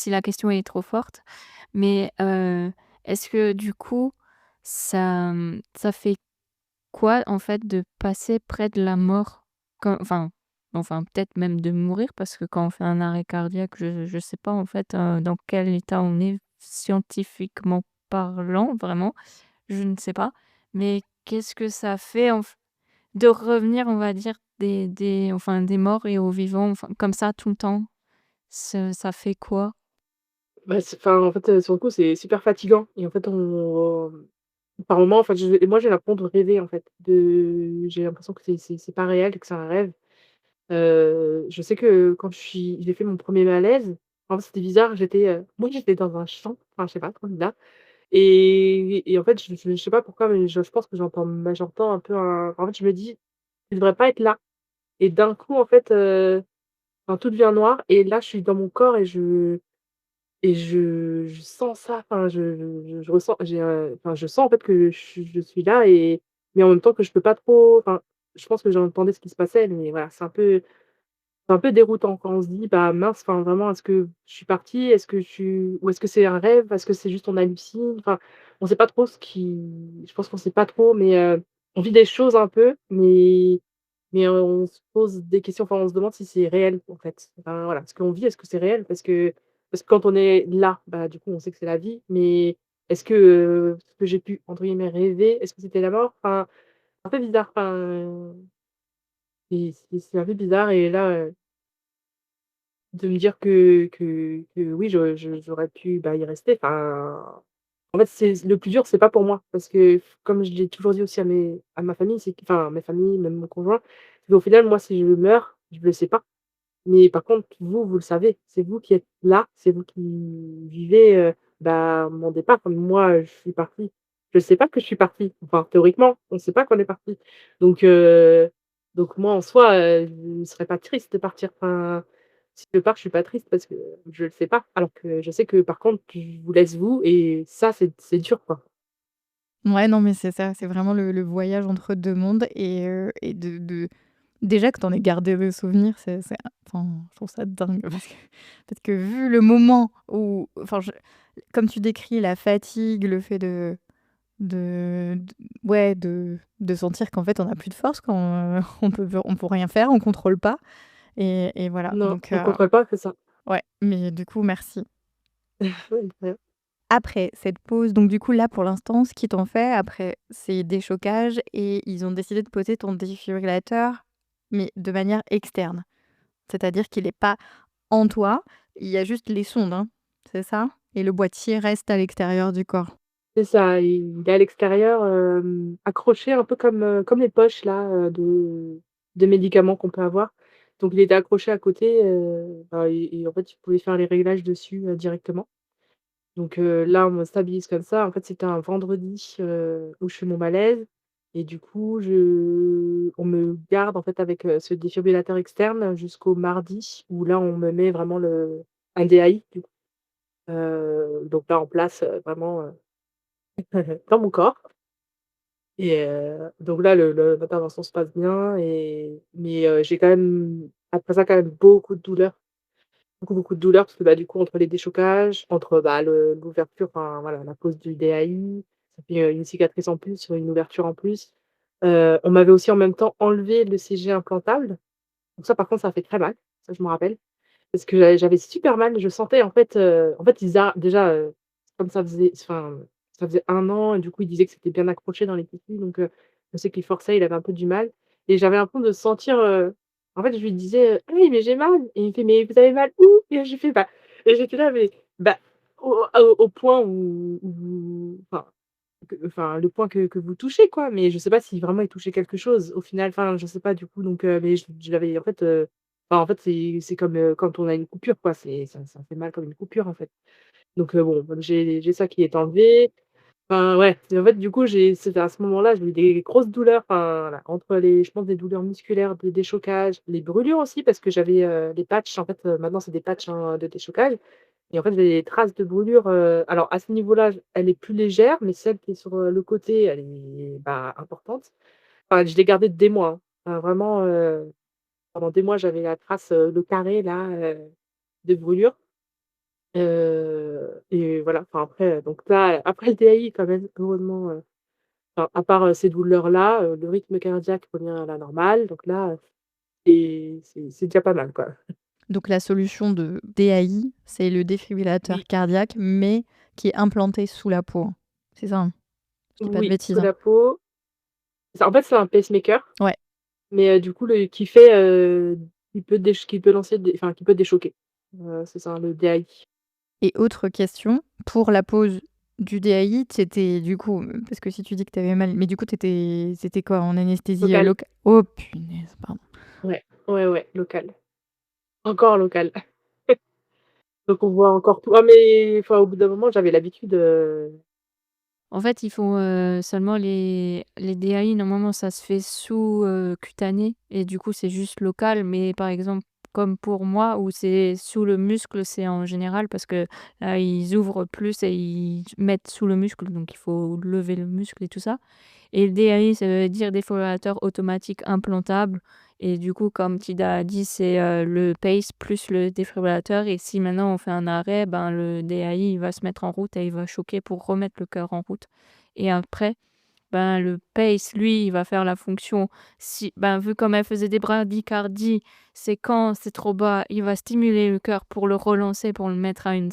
la question est trop forte, mais est-ce que du coup, ça fait quoi, en fait, de passer près de la mort? Quand enfin, peut-être même de mourir parce que quand on fait un arrêt cardiaque, je sais pas, en fait, dans quel état on est scientifiquement parlant, vraiment, je ne sais pas. Mais qu'est-ce que ça fait de revenir, on va dire, des morts et aux vivants, enfin, comme ça tout le temps? Ça fait quoi? Bah, enfin, en fait, sur le coup, c'est super fatigant et en fait, par moments, enfin, moi, j'ai l'impression de rêver, en fait, j'ai l'impression que c'est pas réel, que c'est un rêve. Je sais que quand j'ai fait mon premier malaise, en fait, c'était bizarre, moi, j'étais dans un champ, enfin, je sais pas, trop bizarre et en fait, je sais pas pourquoi, mais je pense que j'entends un peu en fait, je me dis: «Je devrais pas être là» et d'un coup, en fait, enfin, tout devient noir et là, je suis dans mon corps et je sens ça, enfin, je ressens enfin, je sens, en fait, que je suis là mais en même temps que je peux pas trop enfin, je pense que j'entendais ce qui se passait, mais voilà, c'est un peu déroutant quand on se dit: «Bah, mince, enfin, vraiment, est-ce que je suis partie? Est-ce que c'est un rêve? Est-ce que c'est juste on hallucine?» Enfin, on sait pas trop je pense qu'on sait pas trop, mais on vit des choses un peu, mais on se pose des questions, enfin, on se demande si c'est réel, en fait. Enfin, voilà, ce qu'on vit, est-ce que c'est réel? Parce que quand on est là, bah, du coup, on sait que c'est la vie, mais est-ce que, ce que j'ai pu, entre guillemets, «rêver», est-ce que c'était la mort? Enfin, un peu bizarre, enfin, c'est un peu bizarre et là, de me dire que oui, j'aurais pu, bah, y rester, enfin, en fait, c'est le plus dur, c'est pas pour moi parce que comme je l'ai toujours dit aussi à ma famille, c'est enfin, ma famille, même mon conjoint, c'est qu'au final, moi, si je meurs, je le sais pas. Mais par contre, vous, vous le savez, c'est vous qui êtes là, c'est vous qui vivez, bah, mon départ. Comme moi, je suis partie. Je sais pas que je suis partie. Enfin, théoriquement, on sait pas qu'on est parti. Donc donc moi, en soi, je ne serais pas triste de partir. Enfin, si je pars, je suis pas triste parce que je le sais pas. Alors que je sais que par contre, je vous laisse vous et ça, c'est dur, quoi. Ouais, non, mais c'est ça, c'est vraiment le voyage entre 2 mondes et déjà que tu en aies gardé le souvenir, c'est enfin, je trouve ça dingue parce que vu le moment où enfin, comme tu décris la fatigue, le fait de ouais, de sentir qu'en fait, on a plus de force quand, on peut rien faire, on contrôle pas et voilà Non, donc on contrôle pas que ça. ouais, mais du coup, merci. Oui, très bien. Après cette pause donc du coup, là, pour l'instant, ce qu'ils t'ont fait après, c'est déchocage et ils ont décidé de poser ton défibrillateur, mais de manière externe. C'est-à-dire qu'il est pas en toi, il y a juste les sondes, hein, c'est ça? Et le boîtier reste à l'extérieur du corps? C'est ça, il est à l'extérieur, accroché un peu comme les poches là, de médicaments qu'on peut avoir. Donc il était accroché à côté, bah et en fait, tu pouvais faire les réglages dessus, directement. Donc là, on me stabilise comme ça. En fait, c'était un vendredi, où je fais mon malaise et du coup, je on me garde en fait avec, ce défibrillateur externe jusqu'au mardi où là, on me met vraiment un DAI du coup. Donc là, en place, vraiment, dans mon corps. Et donc là, l'intervention se passe bien mais j'ai quand même, après ça, quand même beaucoup de douleurs. Beaucoup, beaucoup de douleurs parce que, bah, du coup, entre les déchocages, entre, bah, l'ouverture, enfin, voilà, la pose du DAI, ça fait, une cicatrice en plus, une ouverture en plus. On m'avait aussi en même temps enlevé le CG implantable. Donc ça, par contre, ça a fait très mal, ça je me rappelle. Parce que j'avais super mal, je sentais en fait ils a déjà, comme ça faisait 1 an et du coup, ils disaient que c'était bien accroché dans les tissus donc je sais qu'il forçait, il avait un peu du mal et j'avais l'impression de sentir, en fait, je lui disais: «Ah oui, mais j'ai mal» et il me fait: «Mais vous avez mal où?» et j'ai fait: «Bah» et j'étais là, mais bah, au point enfin, le point que vous touchez quoi, mais je sais pas si vraiment il touchait quelque chose au final, enfin, je sais pas du coup donc mais je l'avais en fait, enfin, en fait, c'est comme, quand on a une coupure quoi, ça fait mal comme une coupure en fait. Donc bon, donc j'ai ça qui est enlevé. Enfin ouais, et en fait du coup c'était à ce moment-là, j'ai eu des grosses douleurs, enfin voilà, entre les je pense des douleurs musculaires, des déchocages, les brûlures aussi parce que j'avais, les patchs en fait, maintenant c'est des patchs, hein, de déchocage et en fait, j'ai des traces de brûlure, alors à ce niveau-là, elle est plus légère, mais celle qui est sur, le côté, elle est, bah, importante. Enfin, je l'ai gardée des mois, hein. Enfin vraiment, pendant des mois, j'avais la trace, le carré là, de brûlure, et voilà, enfin après, donc là, après le DAI quand même, heureusement, enfin à part, ces douleurs-là, le rythme cardiaque revient à la normale, donc là, c'est déjà pas mal, quoi. Donc la solution de DAI, c'est le défibrillateur Oui, cardiaque, mais qui est implanté sous la peau, hein? C'est ça, hein? Je dis pas de oui, bêtises, sous hein? la peau. En fait, c'est un pacemaker. Ouais. Mais du coup, le qui fait, qui peut lancer des enfin, qui peut déchoquer. C'est ça, le DAI. Et autre question, pour la pose du DAI, tu étais du coup, parce que si tu dis que tu avais mal, mais du coup c'était quoi? En anesthésie, Local. loca oh punaise, pardon. Ouais, ouais, ouais, local. Encore local. Donc on voit encore tout. Ah mais enfin, au bout d'un moment, j'avais l'habitude, En fait, ils font, seulement les DAI, normalement, ça se fait sous, cutané et du coup, c'est juste local. Mais par exemple, comme pour moi où c'est sous le muscle, c'est en général parce que là, ils ouvrent plus et ils mettent sous le muscle, donc il faut lever le muscle et tout ça. Et le DAI, ça veut dire défibrillateur automatique implantable et du coup, comme Tida a dit, c'est, le PACE plus le défibrillateur et si maintenant on fait un arrêt, ben, le DAI, il va se mettre en route et il va choquer pour remettre le cœur en route et après, ben, le PACE, lui, il va faire la fonction si ben, vu comme elle faisait des bradycardies, c'est quand c'est trop bas, il va stimuler le cœur pour le relancer, pour le mettre à un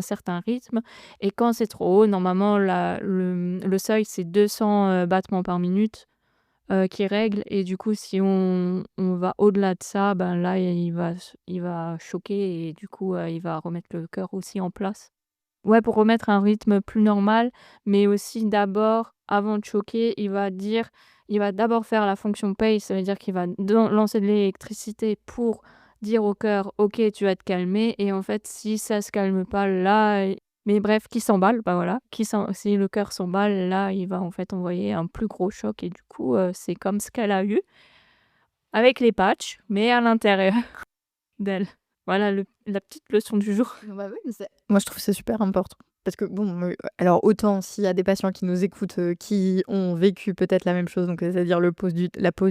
certain rythme et quand c'est trop haut, normalement le seuil, c'est 200, battements par minute, qui règle et du coup, si on va au-delà de ça, ben, là, il va choquer et du coup, il va remettre le cœur aussi en place. Ouais, pour remettre un rythme plus normal, mais aussi d'abord, avant de choquer, il va d'abord faire la fonction pace, ça veut dire qu'il va lancer de l'électricité pour dire au cœur: «OK, tu vas te calmer» et en fait, si ça se calme pas là mais bref, qui s'emballe, bah, voilà, si le cœur s'emballe, là, il va en fait envoyer un plus gros choc et du coup, c'est comme ce qu'elle a eu avec les patchs, mais à l'intérieur d'elle. Voilà la petite leçon du jour. Bah, oui, mais c'est moi je trouve ça super important parce que bon, alors autant s'il y a des patients qui nous écoutent, qui ont vécu peut-être la même chose, donc c'est-à-dire la pose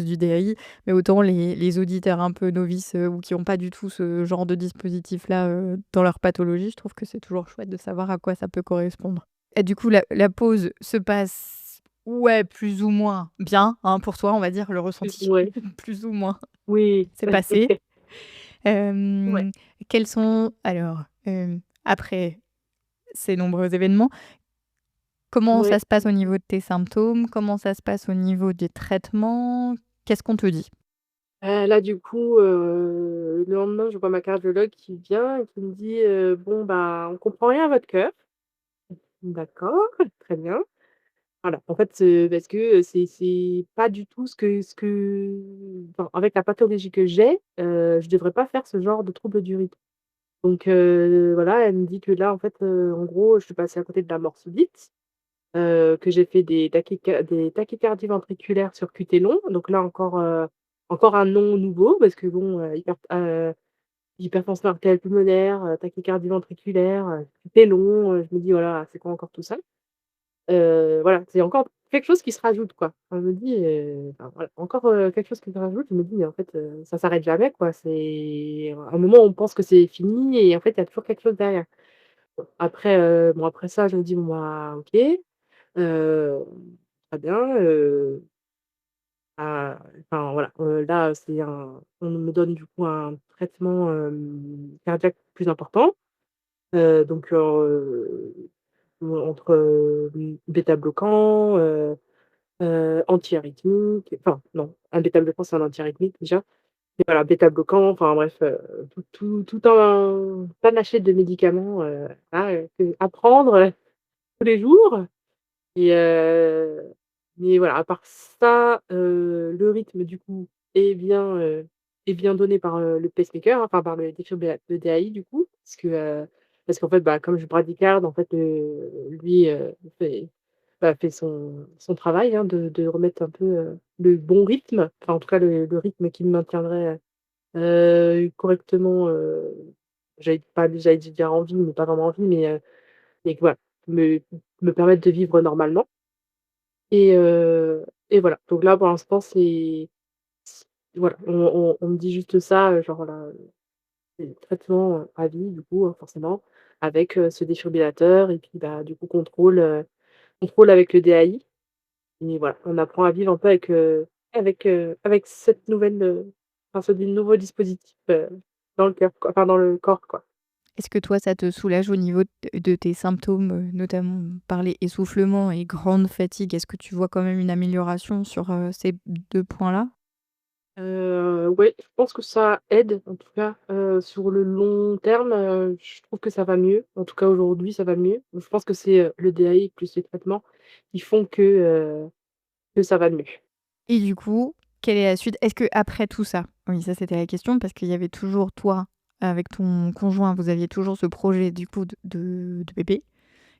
du DAI, mais autant les auditeurs un peu novices, ou qui ont pas du tout ce genre de dispositif-là, dans leur pathologie, je trouve que c'est toujours chouette de savoir à quoi ça peut correspondre. Et du coup, la pause se passe, ouais, plus ou moins bien, hein, pour toi, on va dire, le ressenti Ouais, plus ou moins oui. s'est passé. Ouais, Hem, quels sont alors, après ces nombreux événements, comment ça ouais. se passe au niveau de tes symptômes? Comment ça se passe au niveau des traitements? Qu'est-ce qu'on te dit? Là, du coup, le lendemain, je vois ma cardiologue qui vient et qui me dit: «Bon, bah, on comprend rien à votre cœur». D'accord, très bien. Voilà, en fait, parce que, c'est pas du tout enfin, avec la pathologie que j'ai, je devrais pas faire ce genre de trouble du rythme. Donc voilà, elle me dit que là, en fait, en gros, je suis passée à côté de la mort subite, que j'ai fait des tachycardies ventriculaires sur QT long. Donc là encore un nom nouveau parce que bon, hypertension artérielle pulmonaire, tachycardie ventriculaire, QT long, je me dis: «Voilà, c'est quoi encore tout ça?» Voilà, c'est encore quelque chose qui se rajoute, quoi. Enfin, je me dis, enfin, voilà, encore, quelque chose qui se rajoute. Je me dis: «Mais en fait, ça s'arrête jamais, quoi». C'est à un moment, on pense que c'est fini et en fait, il y a toujours quelque chose derrière. Bon, après ça, je me dis: «Bon, bah, OK, heu, très bien», enfin, voilà, là, on me donne, du coup, un traitement, cardiaque plus important, donc entre, bêta-bloquant, anti-arythmique, enfin non, un bêta-bloquant, c'est un anti-arythmique déjà, mais voilà, bêta-bloquant, enfin bref, tout un panaché de médicaments, à prendre, tous les jours et mais voilà, à part ça, le rythme du coup est bien donné par, le pacemaker, enfin par le DAI du coup, parce qu'en fait, bah, comme je bradycarde, en fait, lui, fait fait son travail, hein, de remettre un peu, le bon rythme, enfin en tout cas le rythme qui me maintiendrait, correctement, j'allais dire en vie, mais pas vraiment en vie, mais que voilà, me me permettre de vivre normalement et voilà. Donc là, pour l'instant, c voilà, on me dit juste ça, genre là, c'est traitement, à vie du coup, hein, forcément, avec, ce défibrillateur et puis, bah, du coup contrôle avec le DAI. Et voilà, on apprend à vivre un peu avec cette nouvelle, enfin ce nouveau dispositif, dans le cœur quoi, enfin dans le corps quoi. Est-ce que toi, ça te soulage au niveau de tes symptômes, notamment par les essoufflements et grande fatigue? Est-ce que tu vois quand même une amélioration sur, ces 2 points-là? Ouais, je pense que ça aide en tout cas, sur le long terme, je trouve que ça va mieux. En tout cas aujourd'hui, ça va mieux. Je pense que c'est, le DAI plus les traitements qui font que ça va mieux. Et du coup, quelle est la suite? Est-ce que après tout ça, oui, ça c'était la question parce qu'il y avait toujours toi, avec ton conjoint, vous aviez toujours ce projet du coup de bébé.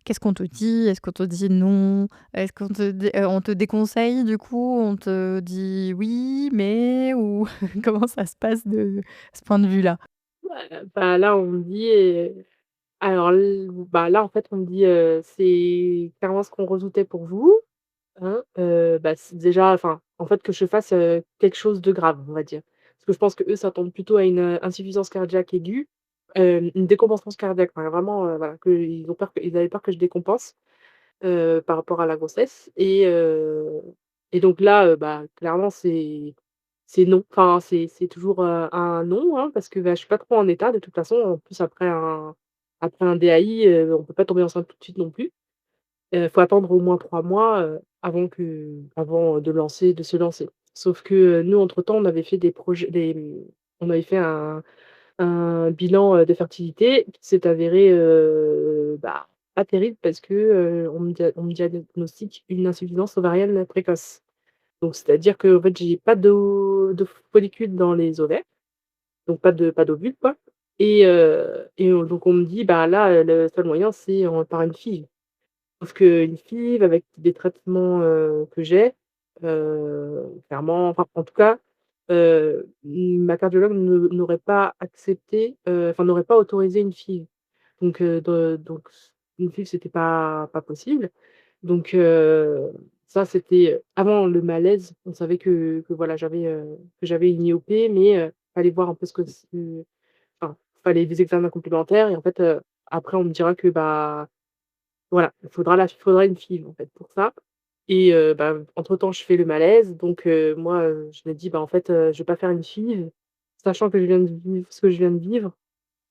Qu'est-ce qu'on te dit? Est-ce qu'on te dit non? Est-ce qu'on te dé on te déconseille du coup? On te dit oui, mais ou comment ça se passe de ce point de vue-là? Bah, là on me dit, alors l bah, là en fait on me dit, «C'est clairement ce qu'on redoutait pour vous». Hein, bah, c'est déjà enfin, en fait, que je fasse, quelque chose de grave, on va dire. Parce que je pense qu'eux s'attendent plutôt à une, insuffisance cardiaque aiguë, une décompensation cardiaque, enfin vraiment, voilà, ils avaient peur que je décompense, par rapport à la grossesse et donc là, bah, clairement c'est non. Enfin, c'est toujours, un non, hein, parce que, bah, je suis pas trop en état de toute façon. En plus après un DAI, on peut pas tomber enceinte tout de suite non plus. Faut attendre au moins 3 mois, avant de se lancer. Sauf que, nous entre-temps, on avait fait on avait fait un bilan, de fertilité qui s'est avéré, bah, pas terrible parce que, on me diagnostique une insuffisance ovarienne précoce. Donc c'est-à-dire qu'en fait, j'ai pas de follicules dans les ovaires, donc pas d'ovules quoi donc on me dit: «Bah là, le seul moyen c'est par une FIV». Sauf qu'une FIV avec des traitements, que j'ai, clairement enfin, en tout cas, ma cardiologue n'aurait pas accepté, enfin, n'aurait pas autorisé une FIV. Donc une FIV, c'était pas possible. Donc ça, c'était, avant le malaise. On savait que voilà, que j'avais une IOP, mais fallait voir un peu enfin, fallait des examens complémentaires et en fait, après on me dira que, bah voilà, il faudra une FIV, en fait, pour ça et bah, entre-temps, je fais le malaise donc moi, je me dis: «Bah, en fait, je vais pas faire une FIV, sachant que je viens de vivre ce que je viens de vivre».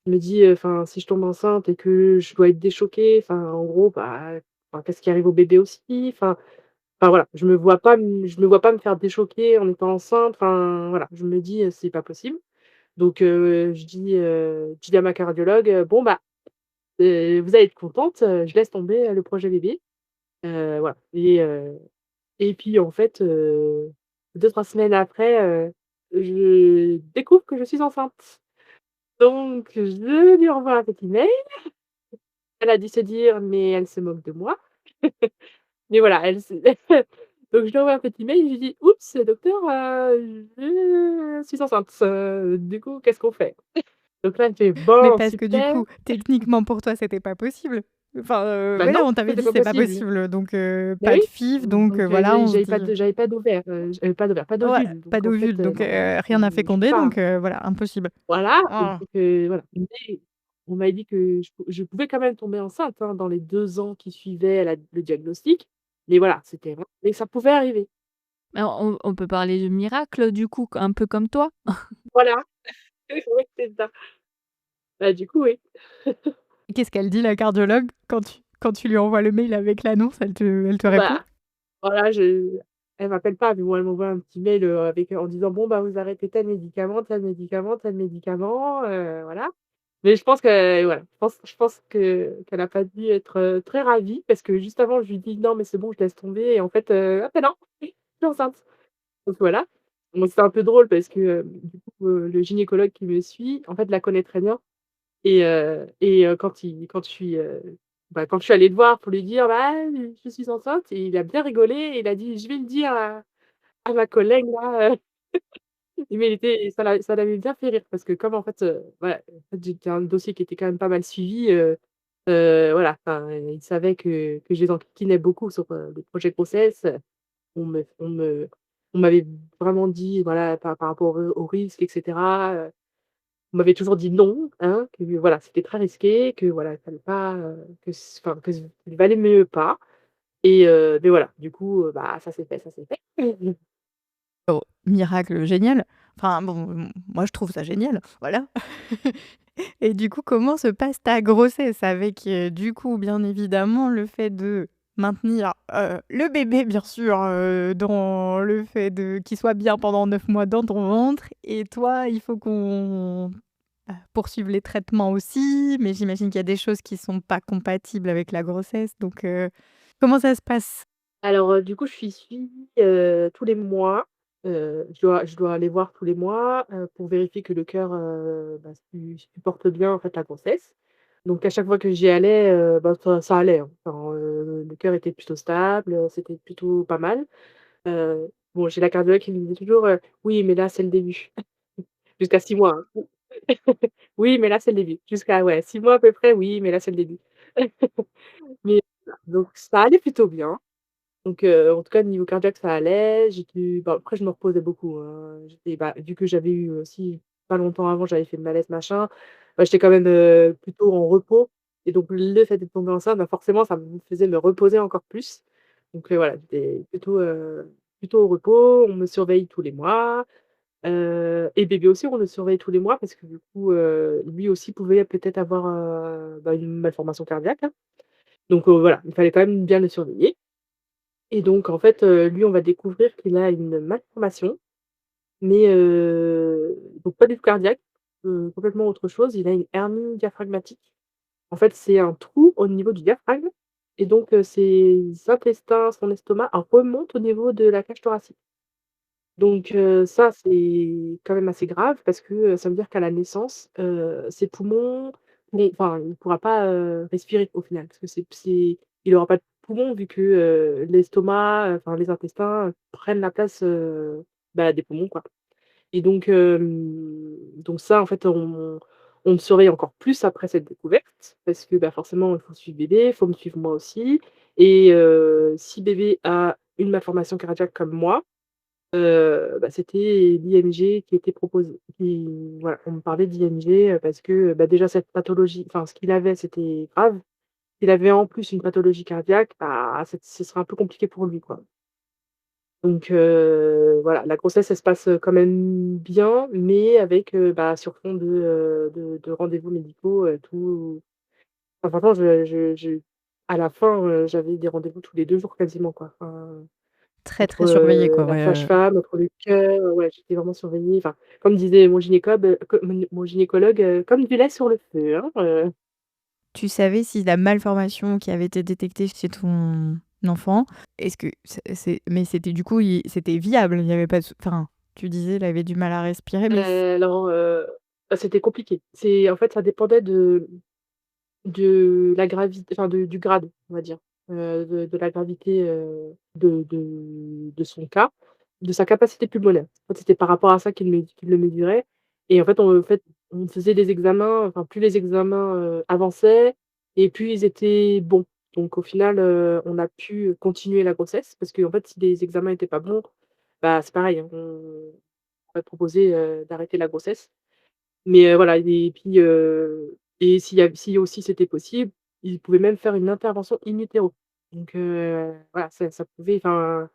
Je me dis, enfin, si je tombe enceinte et que je dois être déchoquée, enfin, en gros, bah, enfin, qu'est-ce qui arrive au bébé aussi? Enfin voilà, je me vois pas me faire déchoquer en étant enceinte, enfin voilà, je me dis: «C'est pas possible». Donc je dis à ma cardiologue: «Bon bah, vous allez être contente, je laisse tomber, le projet bébé». Voilà et puis en fait, 2-3 semaines après, je découvre que je suis enceinte. Donc je lui envoie un petit mail. Elle a dû se dire: «Mais elle se moque de moi». Mais voilà, elle se donc je lui envoie un petit mail, je lui dis: «Oups, docteur, je suis enceinte, du coup, qu'est-ce qu'on fait?» Donc là, elle me fait: Mais «Bon, parce que du super». coup, techniquement pour toi, c'était pas possible. Enfin, Bah non, voilà, on t'avait c'était dit: pas «C'est pas possible. possible», donc Bah pas oui, de FIV, donc donc voilà, on se dit j'avais pas d'ovaire, pas ouais, d'ovule, pas donc en fait, d'ovule, donc non, rien à je peux féconder, pas. donc voilà, impossible. Voilà, donc Oh. voilà. Mais on m'avait dit que je pouvais quand même tomber enceinte, hein, dans les 2 ans qui suivaient le diagnostic. Mais voilà, c'était vrai mais ça pouvait arriver. Mais on peut parler de miracle du coup, un peu comme toi? Voilà, oui, c'est ça. Bah, du coup, oui. Qu'est-ce qu'elle dit la cardiologue quand tu lui envoies le mail avec l'annonce, elle te répond? Bah, voilà, elle m'appelle pas, mais bon, elle m'envoie un petit mail, en disant: «Bon, bah, vous arrêtez tel médicament, tel médicament, tel médicament», voilà. Mais je pense que voilà, je pense qu'elle a pas dû être, très ravie parce que juste avant, je lui dis: «Non, mais c'est bon, je laisse tomber» et en fait, ah bah, non, je suis enceinte. Donc voilà. Bon, c'était un peu drôle parce que, du coup, le gynécologue qui me suit, en fait, la connaît très bien. Et quand je suis allée le voir pour lui dire: «Bah, je suis enceinte» et il a bien rigolé et il a dit: «Je vais le dire à ma collègue là», mais ça l'avait bien fait rire parce que comme en fait, voilà, en fait, j'étais un dossier qui était quand même pas mal suivi, voilà, enfin, il savait que je les enquiquinais beaucoup sur, le projet de grossesse. On me on me on m'avait vraiment dit, voilà, par rapport au risque et cetera, on m'avait toujours dit: «Non», hein, que voilà, c'était très risqué, que voilà, il fallait pas, que c enfin, que z il valait mieux pas et mais voilà, du coup, bah, ça s'est fait, ça s'est fait. Oh, miracle génial. Enfin bon, moi je trouve ça génial, voilà. Et du coup, comment se passe ta grossesse? Avec, du coup, bien évidemment, le fait de maintenir, le bébé, bien sûr, dans le fait de qu'il soit bien pendant 9 mois dans ton ventre et toi, il faut qu'on, poursuive les traitements aussi, mais j'imagine qu'il y a des choses qui sont pas compatibles avec la grossesse, donc comment ça se passe? Alors, du coup, je suis suivie, tous les mois, je dois aller voir tous les mois, pour vérifier que le cœur, bah, supporte bien, en fait, la grossesse. Donc à chaque fois que j'y allais, bah, ça allait, hein. Enfin, le cœur était plutôt stable, c'était plutôt pas mal. Bon, j'ai la cardiologue qui me disait toujours, «Oui, mais là, c'est le début». Jusqu'à 6 mois, hein. Oui, mais là, c'est le début. Jusqu'à ouais, 6 mois à peu près, oui, mais là, c'est le début. Mais voilà, donc ça allait plutôt bien. Donc en tout cas, niveau cardiaque, ça allait. J'étais bah, après, je me reposais beaucoup, hein. Bah, vu que j'avais eu aussi pas longtemps avant, j'avais fait le malaise, machin, bah, j'étais quand même, plutôt en repos et donc le fait d'être tombée enceinte, bah, forcément, ça me faisait me reposer encore plus. Donc voilà, j'étais plutôt au repos. On me surveille tous les mois. Et bébé aussi, on le surveille tous les mois parce que du coup, lui aussi pouvait peut-être avoir, bah, une malformation cardiaque, hein. Donc voilà, il fallait quand même bien le surveiller et donc en fait, lui, on va découvrir qu'il a une malformation, mais donc pas du tout cardiaque, complètement autre chose. Il a une hernie diaphragmatique. En fait, c'est un trou au niveau du diaphragme et donc ses intestins, son estomac, remontent au niveau de la cage thoracique. Donc ça, c'est quand même assez grave parce que, ça veut dire qu'à la naissance, ses poumons enfin, il ne pourra pas, respirer au final parce que il aura pas de poumons vu que, l'estomac, enfin les intestins, prennent la place, bah, des poumons, quoi et donc ça, en fait, on me surveille encore plus après cette découverte parce que, bah, forcément, il faut suivre bébé, il faut me suivre moi aussi et si bébé a une malformation cardiaque comme moi, bah, c'était l'IMG qui était proposé. Voilà, on me parlait d'IMG, parce que, bah, déjà cette pathologie enfin ce qu'il avait, c'était grave s'il avait en plus une pathologie cardiaque, bah, ce serait un peu compliqué pour lui, quoi. Donc voilà, la grossesse, elle se passe, quand même bien, mais avec, bah, sur fond de rendez-vous médicaux, tout enfin franchement, je à la fin, j'avais des rendez-vous tous les 2 jours quasiment, quoi. Enfin, Très, entre, très surveillé, quoi, la ouais, sage-femme, entre le cœur, ouais, j'étais vraiment surveillée. Enfin, comme disait mon gynécologue, «Comme du lait sur le feu», hein, Tu savais si la malformation qui avait été détectée chez ton enfant, est-ce que mais c'était du coup, c'était viable? Il y avait pas de enfin, tu disais, il avait du mal à respirer, mais alors, bah, c'était compliqué. En fait, ça dépendait de la gravité, enfin du grade, on va dire, de la gravité, de son cas, de sa capacité pulmonaire. En fait, c'était par rapport à ça qu'il le mesurait et en fait, on faisait des examens, enfin plus les examens, avançaient et plus ils étaient bons. Donc au final, on a pu continuer la grossesse parce qu'en fait, si les examens étaient pas bons, bah, c'est pareil, hein, on aurait proposé, d'arrêter la grossesse. Mais voilà et puis, et si aussi c'était possible, ils pouvaient même faire une intervention in utero. Donc voilà, ça pouvait enfin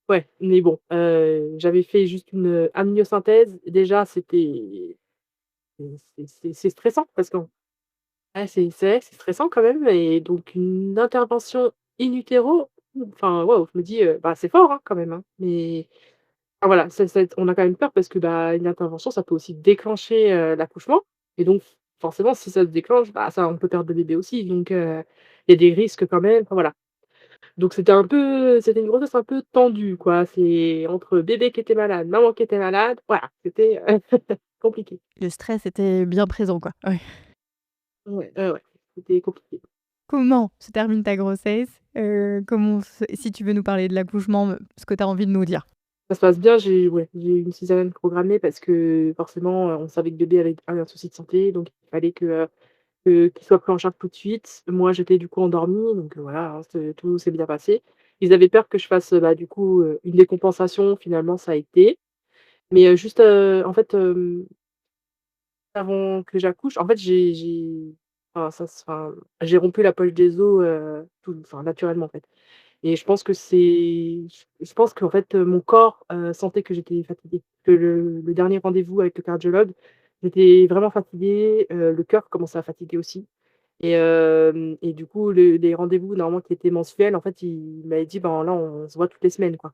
ouais, mais bon, j'avais fait juste une, amniosynthèse. Déjà, c'est stressant parce que ouais, c'est stressant quand même et donc une intervention in utero, enfin waouh, je me dis, bah, c'est fort, hein, quand même, hein, mais ah voilà, c'est on a quand même peur parce que, bah, une intervention, ça peut aussi déclencher, l'accouchement et donc forcément, si ça se déclenche, bah, ça on peut perdre le bébé aussi donc il y a des risques quand même, enfin voilà. Donc c'était une grossesse un peu tendue, quoi. C'est entre bébé qui était malade, maman qui était malade, voilà, c'était, compliqué. le stress était bien présent, quoi. Ouais. Ouais, ouais, ouais, c'était compliqué. Comment se termine ta grossesse? Comment se si tu veux nous parler de l'accouchement, ce que tu as envie de nous dire. Ça se passe bien, j'ai eu une césarienne programmée parce que forcément, on savait que bébé avait un souci de santé, donc il fallait qu'il soit pris en charge tout de suite. Moi, j'étais du coup endormie, donc voilà, hein, tout s'est bien passé. Ils avaient peur que je fasse, bah, du coup, une décompensation, finalement ça a été. Mais, juste, en fait, avant que j'accouche, en fait, enfin j'ai rompu la poche des os, tout enfin naturellement, en fait. Et je pense qu'en fait, mon corps, sentait que j'étais fatiguée. Que le dernier rendez-vous avec le cardiologue, j'étais vraiment fatiguée, le cœur commençait à fatiguer aussi. Et du coup, les rendez-vous normalement qui étaient mensuels, en fait, il m'avait dit: «Ben, là, on se voit toutes les semaines, quoi».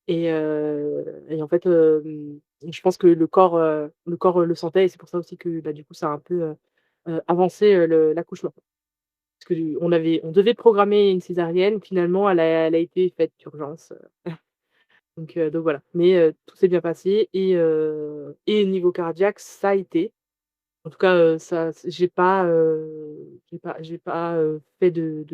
Et en fait, je pense que le corps le sentait et c'est pour ça aussi que, bah, du coup, ça a un peu, avancé, l'accouchement. Parce on devait programmer une césarienne, finalement, elle a été faite d'urgence, donc voilà. Mais tout s'est bien passé et niveau cardiaque, ça a été. En tout cas, ça j'ai pas, fait de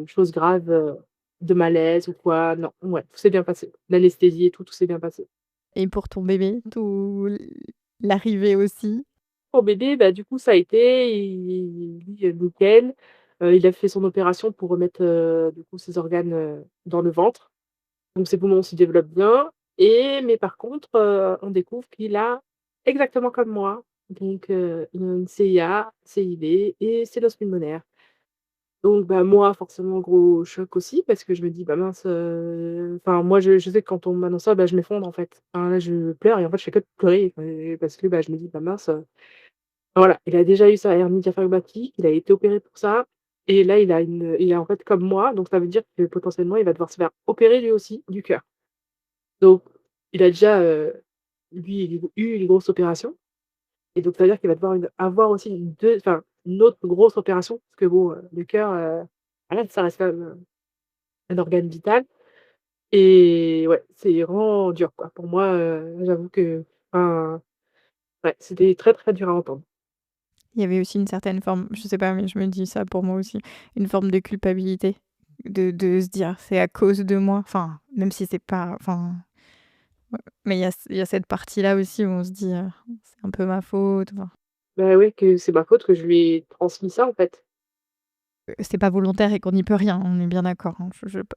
choses graves, de malaise ou quoi, non. Ouais, tout s'est bien passé. L'anesthésie et tout s'est bien passé. Et pour ton bébé, l'arrivée aussi? Pour bébé, bah, du coup, ça a été, lui, nickel. Il a fait son opération pour remettre, du coup, ses organes, dans le ventre. Donc ses poumons se développent bien mais par contre, on découvre qu'il a exactement comme moi, donc une CIA, CIB et sténose pulmonaire. Donc bah, moi, forcément, gros choc aussi parce que je me dis: «Bah mince», enfin moi, je sais que quand on m'annonce ça, bah, je m'effondre, en fait. Enfin là, je pleure et en fait, je fais que de pleurer, parce que, bah, je me dis: «Bah mince», voilà, il a déjà eu sa hernie diaphragmatique, il a été opéré pour ça et là, il a en fait comme moi, donc ça veut dire que potentiellement, il va devoir se faire opérer lui aussi du cœur. Donc il a déjà, lui, eu une grosse opération et donc ça veut dire qu'il va devoir avoir aussi une autre grosse opération parce que bon, le cœur, voilà, ça reste quand même, un organe vital et ouais, c'est vraiment dur, quoi. Pour moi, j'avoue que enfin, ouais, c'était très, très dur à entendre. Il y avait aussi une certaine forme, je sais pas, mais je me dis ça pour moi aussi, une forme de culpabilité, de se dire: «C'est à cause de moi», enfin, même si c'est pas enfin, ouais, mais il y a cette partie-là aussi où on se dit, «C'est un peu ma faute», enfin. Bah, ouais, que c'est ma faute que je lui ai transmis ça, en fait. C'est pas volontaire et qu'on n'y peut rien, on est bien d'accord, hein.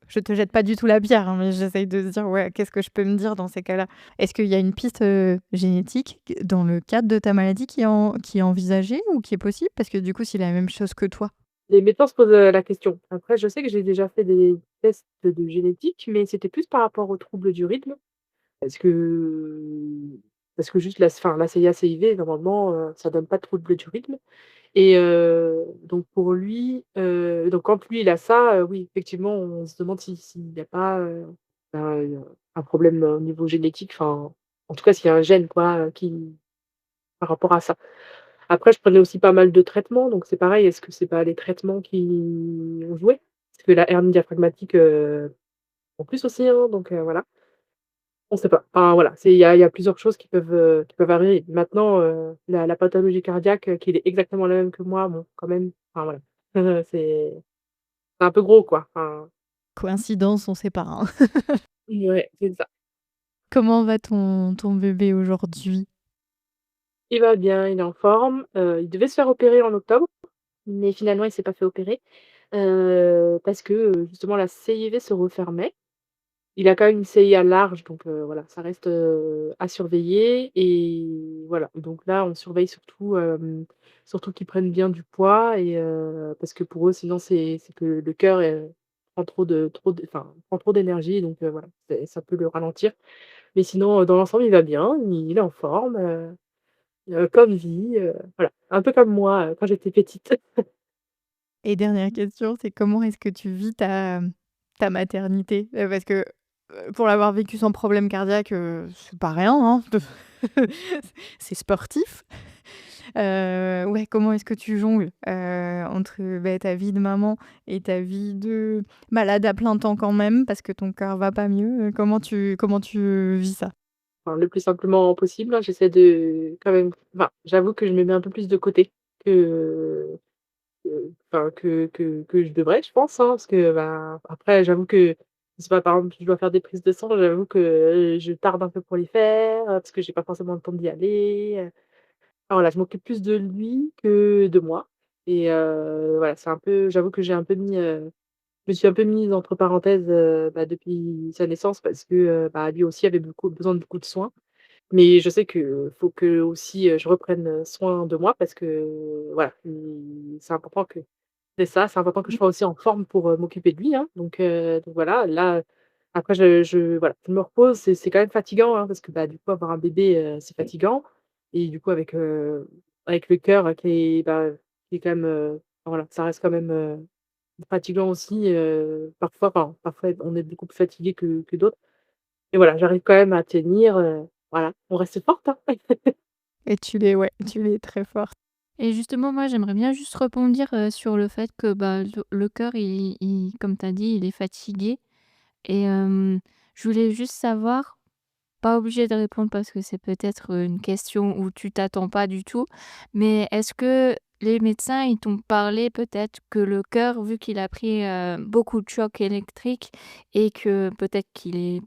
Je te jette pas du tout la pierre, hein, mais j'essaye de se dire: «Ouais, qu'est-ce que je peux me dire dans ces cas-là?» Est-ce qu'il y a une piste, génétique dans le cadre de ta maladie qui est envisagée ou qui est possible? Parce que du coup, s'il a la même chose que toi. Les médecins se posent, la question. Après, je sais que j'ai déjà fait des tests de génétique, mais c'était plus par rapport aux troubles du rythme parce que parce que juste la CIA-CIV normalement, ça donne pas de troubles du rythme et donc pour lui, donc quand lui il a ça, oui effectivement on se demande s'il y a pas, un problème, au niveau génétique, enfin, en tout cas s'il y a un gène quoi, qui par rapport à ça. Après, je prenais aussi pas mal de traitements, donc c'est pareil, est-ce que c'est pas les traitements qui ont joué? Parce que la hernie diaphragmatique, en plus aussi, hein, donc voilà. On sait pas. Enfin voilà, il y a plusieurs choses qui peuvent arriver. Maintenant, la pathologie cardiaque, qu'il est exactement la même que moi, bon, quand même, enfin voilà. C'est un peu gros, quoi. Enfin, Coïncidence, on sait pas, hein. ouais, c'est ça. Comment va ton bébé aujourd'hui? Il va bien, il est en forme, il devait se faire opérer en octobre, mais finalement il s'est pas fait opérer, parce que, justement la CIV se refermait. Il a quand même une CIA large, donc voilà, ça reste, à surveiller et voilà. Donc là, on surveille surtout, surtout qu'ils prennent bien du poids et parce que pour eux, sinon c'est que le cœur, prend trop de enfin, prend trop d'énergie donc voilà, ça peut le ralentir. Mais sinon, dans l'ensemble, il va bien, il est en forme, plein de vie, voilà. Un peu comme moi, quand j'étais petite. Et dernière question, c'est comment est-ce que tu vis ta maternité? Parce que, pour l'avoir vécu sans problème cardiaque, c'est pas rien, hein, c'est sportif. Ouais, comment est-ce que tu jongles, entre, ta vie de maman et ta vie de malade à plein temps quand même, parce que ton cœur va pas mieux? Comment tu vis ça? Enfin, le plus simplement possible, hein, j'essaie de quand même enfin, j'avoue que je me mets un peu plus de côté que enfin, que je devrais, je pense, hein, parce que, bah, après j'avoue que, je sais pas, par exemple, si je dois faire des prises de sang, j'avoue que, je tarde un peu pour les faire, parce que j'ai pas forcément le temps d'y aller, enfin voilà, je m'occupe plus de lui que de moi et voilà, c'est un peu j'avoue que j'ai un peu mis, je me suis un peu mise entre parenthèses, bah, depuis sa naissance parce que, bah, lui aussi avait besoin de beaucoup de soins. Mais je sais que faut que aussi, je reprenne, soin de moi parce que, voilà, c'est important que c'est important que je sois aussi en forme pour, m'occuper de lui, hein, donc voilà, là, après voilà, je me repose, c'est quand même fatigant, hein, parce que, bah, du coup, avoir un bébé, c'est fatigant et du coup, avec le cœur, qui est quand même, voilà, ça reste quand même, fatigant aussi, parfois, enfin, parfois on est beaucoup plus fatigué que d'autres et voilà, j'arrive quand même à tenir, voilà, on reste forte, hein. Et tu l'es très forte. Et justement, moi, j'aimerais bien juste rebondir, sur le fait que, bah, le cœur, il comme tu as dit, il est fatigué et je voulais juste savoir, pas obligé de répondre parce que c'est peut-être, une question où tu t'attends pas du tout, mais est-ce que les médecins, ils t'ont parlé peut-être que le cœur, vu qu'il a pris, beaucoup de chocs électriques et que peut-être qu'il est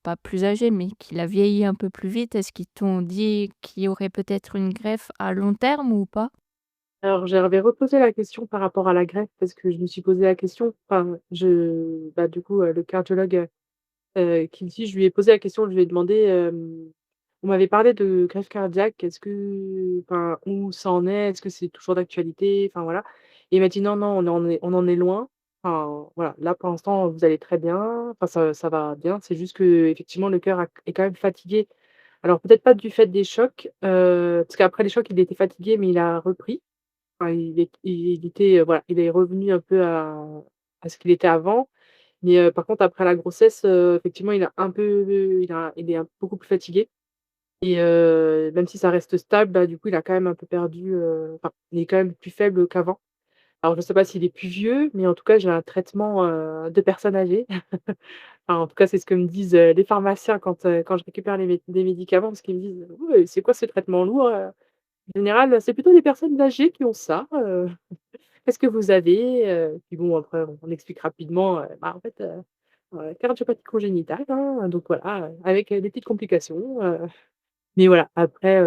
pas plus âgé, mais qu'il a vieilli un peu plus vite, est-ce qu'ils t'ont dit qu'il y aurait peut-être une greffe à long terme ou pas? Alors j'avais reposé la question par rapport à la greffe parce que je me suis posé la question, enfin du coup, le cardiologue, Kinsey, je lui ai posé la question, je lui ai demandé, on m'avait parlé de greffe cardiaque, est-ce que enfin, où ça en est? Est-ce que c'est toujours d'actualité? Enfin voilà et il m'a dit: «Non, non, on en est loin. Enfin voilà, là pour l'instant vous allez très bien, enfin ça va bien, c'est juste qu'effectivement le cœur est quand même fatigué». Alors peut-être pas du fait des chocs, parce qu'après les chocs il était fatigué mais il a repris. Enfin il était, voilà, il est revenu un peu à ce qu'il était avant. Mais par contre après la grossesse, effectivement il est beaucoup plus fatigué et même si ça reste stable, bah, du coup il a quand même un peu perdu, enfin il est quand même plus faible qu'avant. Alors je sais pas s'il est plus vieux, mais en tout cas j'ai un traitement, de personnes âgées. Enfin en tout cas c'est ce que me disent, les pharmaciens quand je récupère des médicaments parce qu'ils me disent: «Ouais, c'est quoi ce traitement lourd?» En général, c'est plutôt des personnes âgées qui ont ça, «Qu'est-ce que vous avez?» Puis bon après on explique rapidement, bah, en fait, cardiopathie congénitale, hein, donc voilà, avec, des petites complications, mais voilà, après,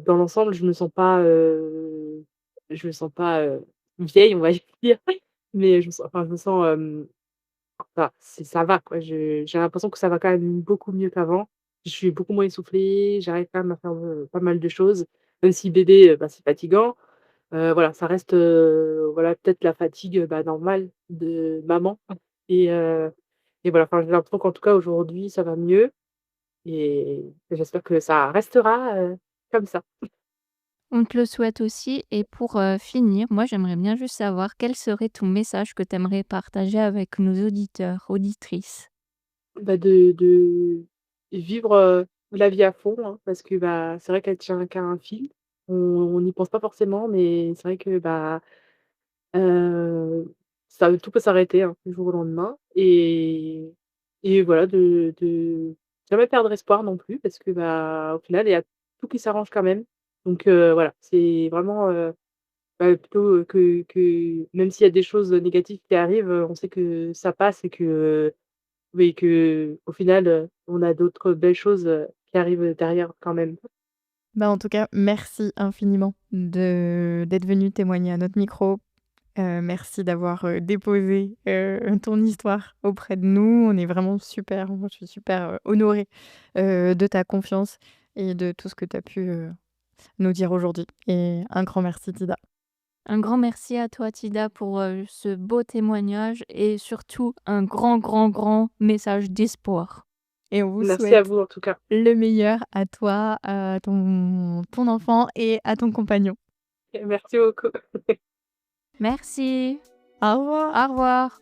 dans l'ensemble, je me sens pas, vieille, on va dire. Mais je me sens, ça va quoi. J'ai l'impression que ça va quand même beaucoup mieux qu'avant. Je suis beaucoup moins essoufflée, j'arrive quand même à faire, pas mal de choses, même si bébé, c'est fatigant. Voilà, ça reste, voilà, peut-être la fatigue, normale de maman et voilà, enfin, j'ai l'impression qu'en tout cas aujourd'hui, ça va mieux et j'espère que ça restera, comme ça. On te le souhaite aussi et pour, finir, moi j'aimerais bien juste savoir quel serait ton message que tu aimerais partager avec nos auditeurs, auditrices? De vivre, la vie à fond, hein, parce que, c'est vrai qu'elle tient qu'à un fil. On n'y pense pas forcément, mais c'est vrai que, heu, ça tout peut s'arrêter, hein, du jour au lendemain et voilà, de jamais perdre espoir non plus parce que, au final, il y a tout qui s'arrange quand même. Donc voilà, c'est vraiment, plutôt, que même s'il y a des choses négatives qui arrivent, on sait que ça passe et que oui, qu'au final, on a d'autres belles choses, qui arrivent derrière quand même. En tout cas, merci infiniment d'être venu témoigner à notre micro. Merci d'avoir, déposé, ton histoire auprès de nous. On est vraiment super moi je suis super, honorée, de ta confiance et de tout ce que tu as pu, nous dire aujourd'hui et un grand merci Tida. Un grand merci à toi Tida pour, ce beau témoignage et surtout un grand, grand, grand message d'espoir. Et on vous Merci à souhaite vous en tout cas. le meilleur à toi, à ton enfant et à ton compagnon. Et merci beaucoup. Merci, Au revoir. au revoir.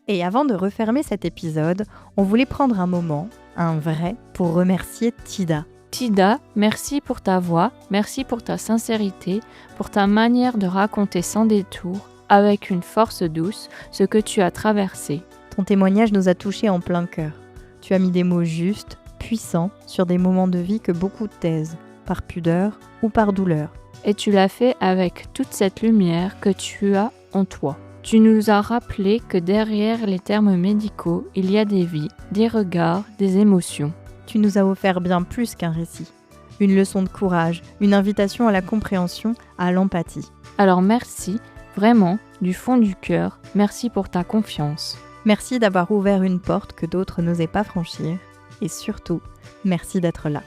Et avant de refermer cet épisode, on voulait prendre un moment, un vrai, pour remercier Tida. Tida, merci pour ta voix, merci pour ta sincérité, pour ta manière de raconter sans détour, avec une force douce, ce que tu as traversé. Ton témoignage nous a touchés en plein cœur. Tu as mis des mots justes, puissants, sur des moments de vie que beaucoup taisent, par pudeur ou par douleur. Et tu l'as fait avec toute cette lumière que tu as en toi. Tu nous as rappelé que derrière les termes médicaux, il y a des vies, des regards, des émotions. Tu nous as offert bien plus qu'un récit. Une leçon de courage, une invitation à la compréhension, à l'empathie. Alors merci, vraiment, du fond du cœur, merci pour ta confiance. Merci d'avoir ouvert une porte que d'autres n'osaient pas franchir. Et surtout, merci d'être là.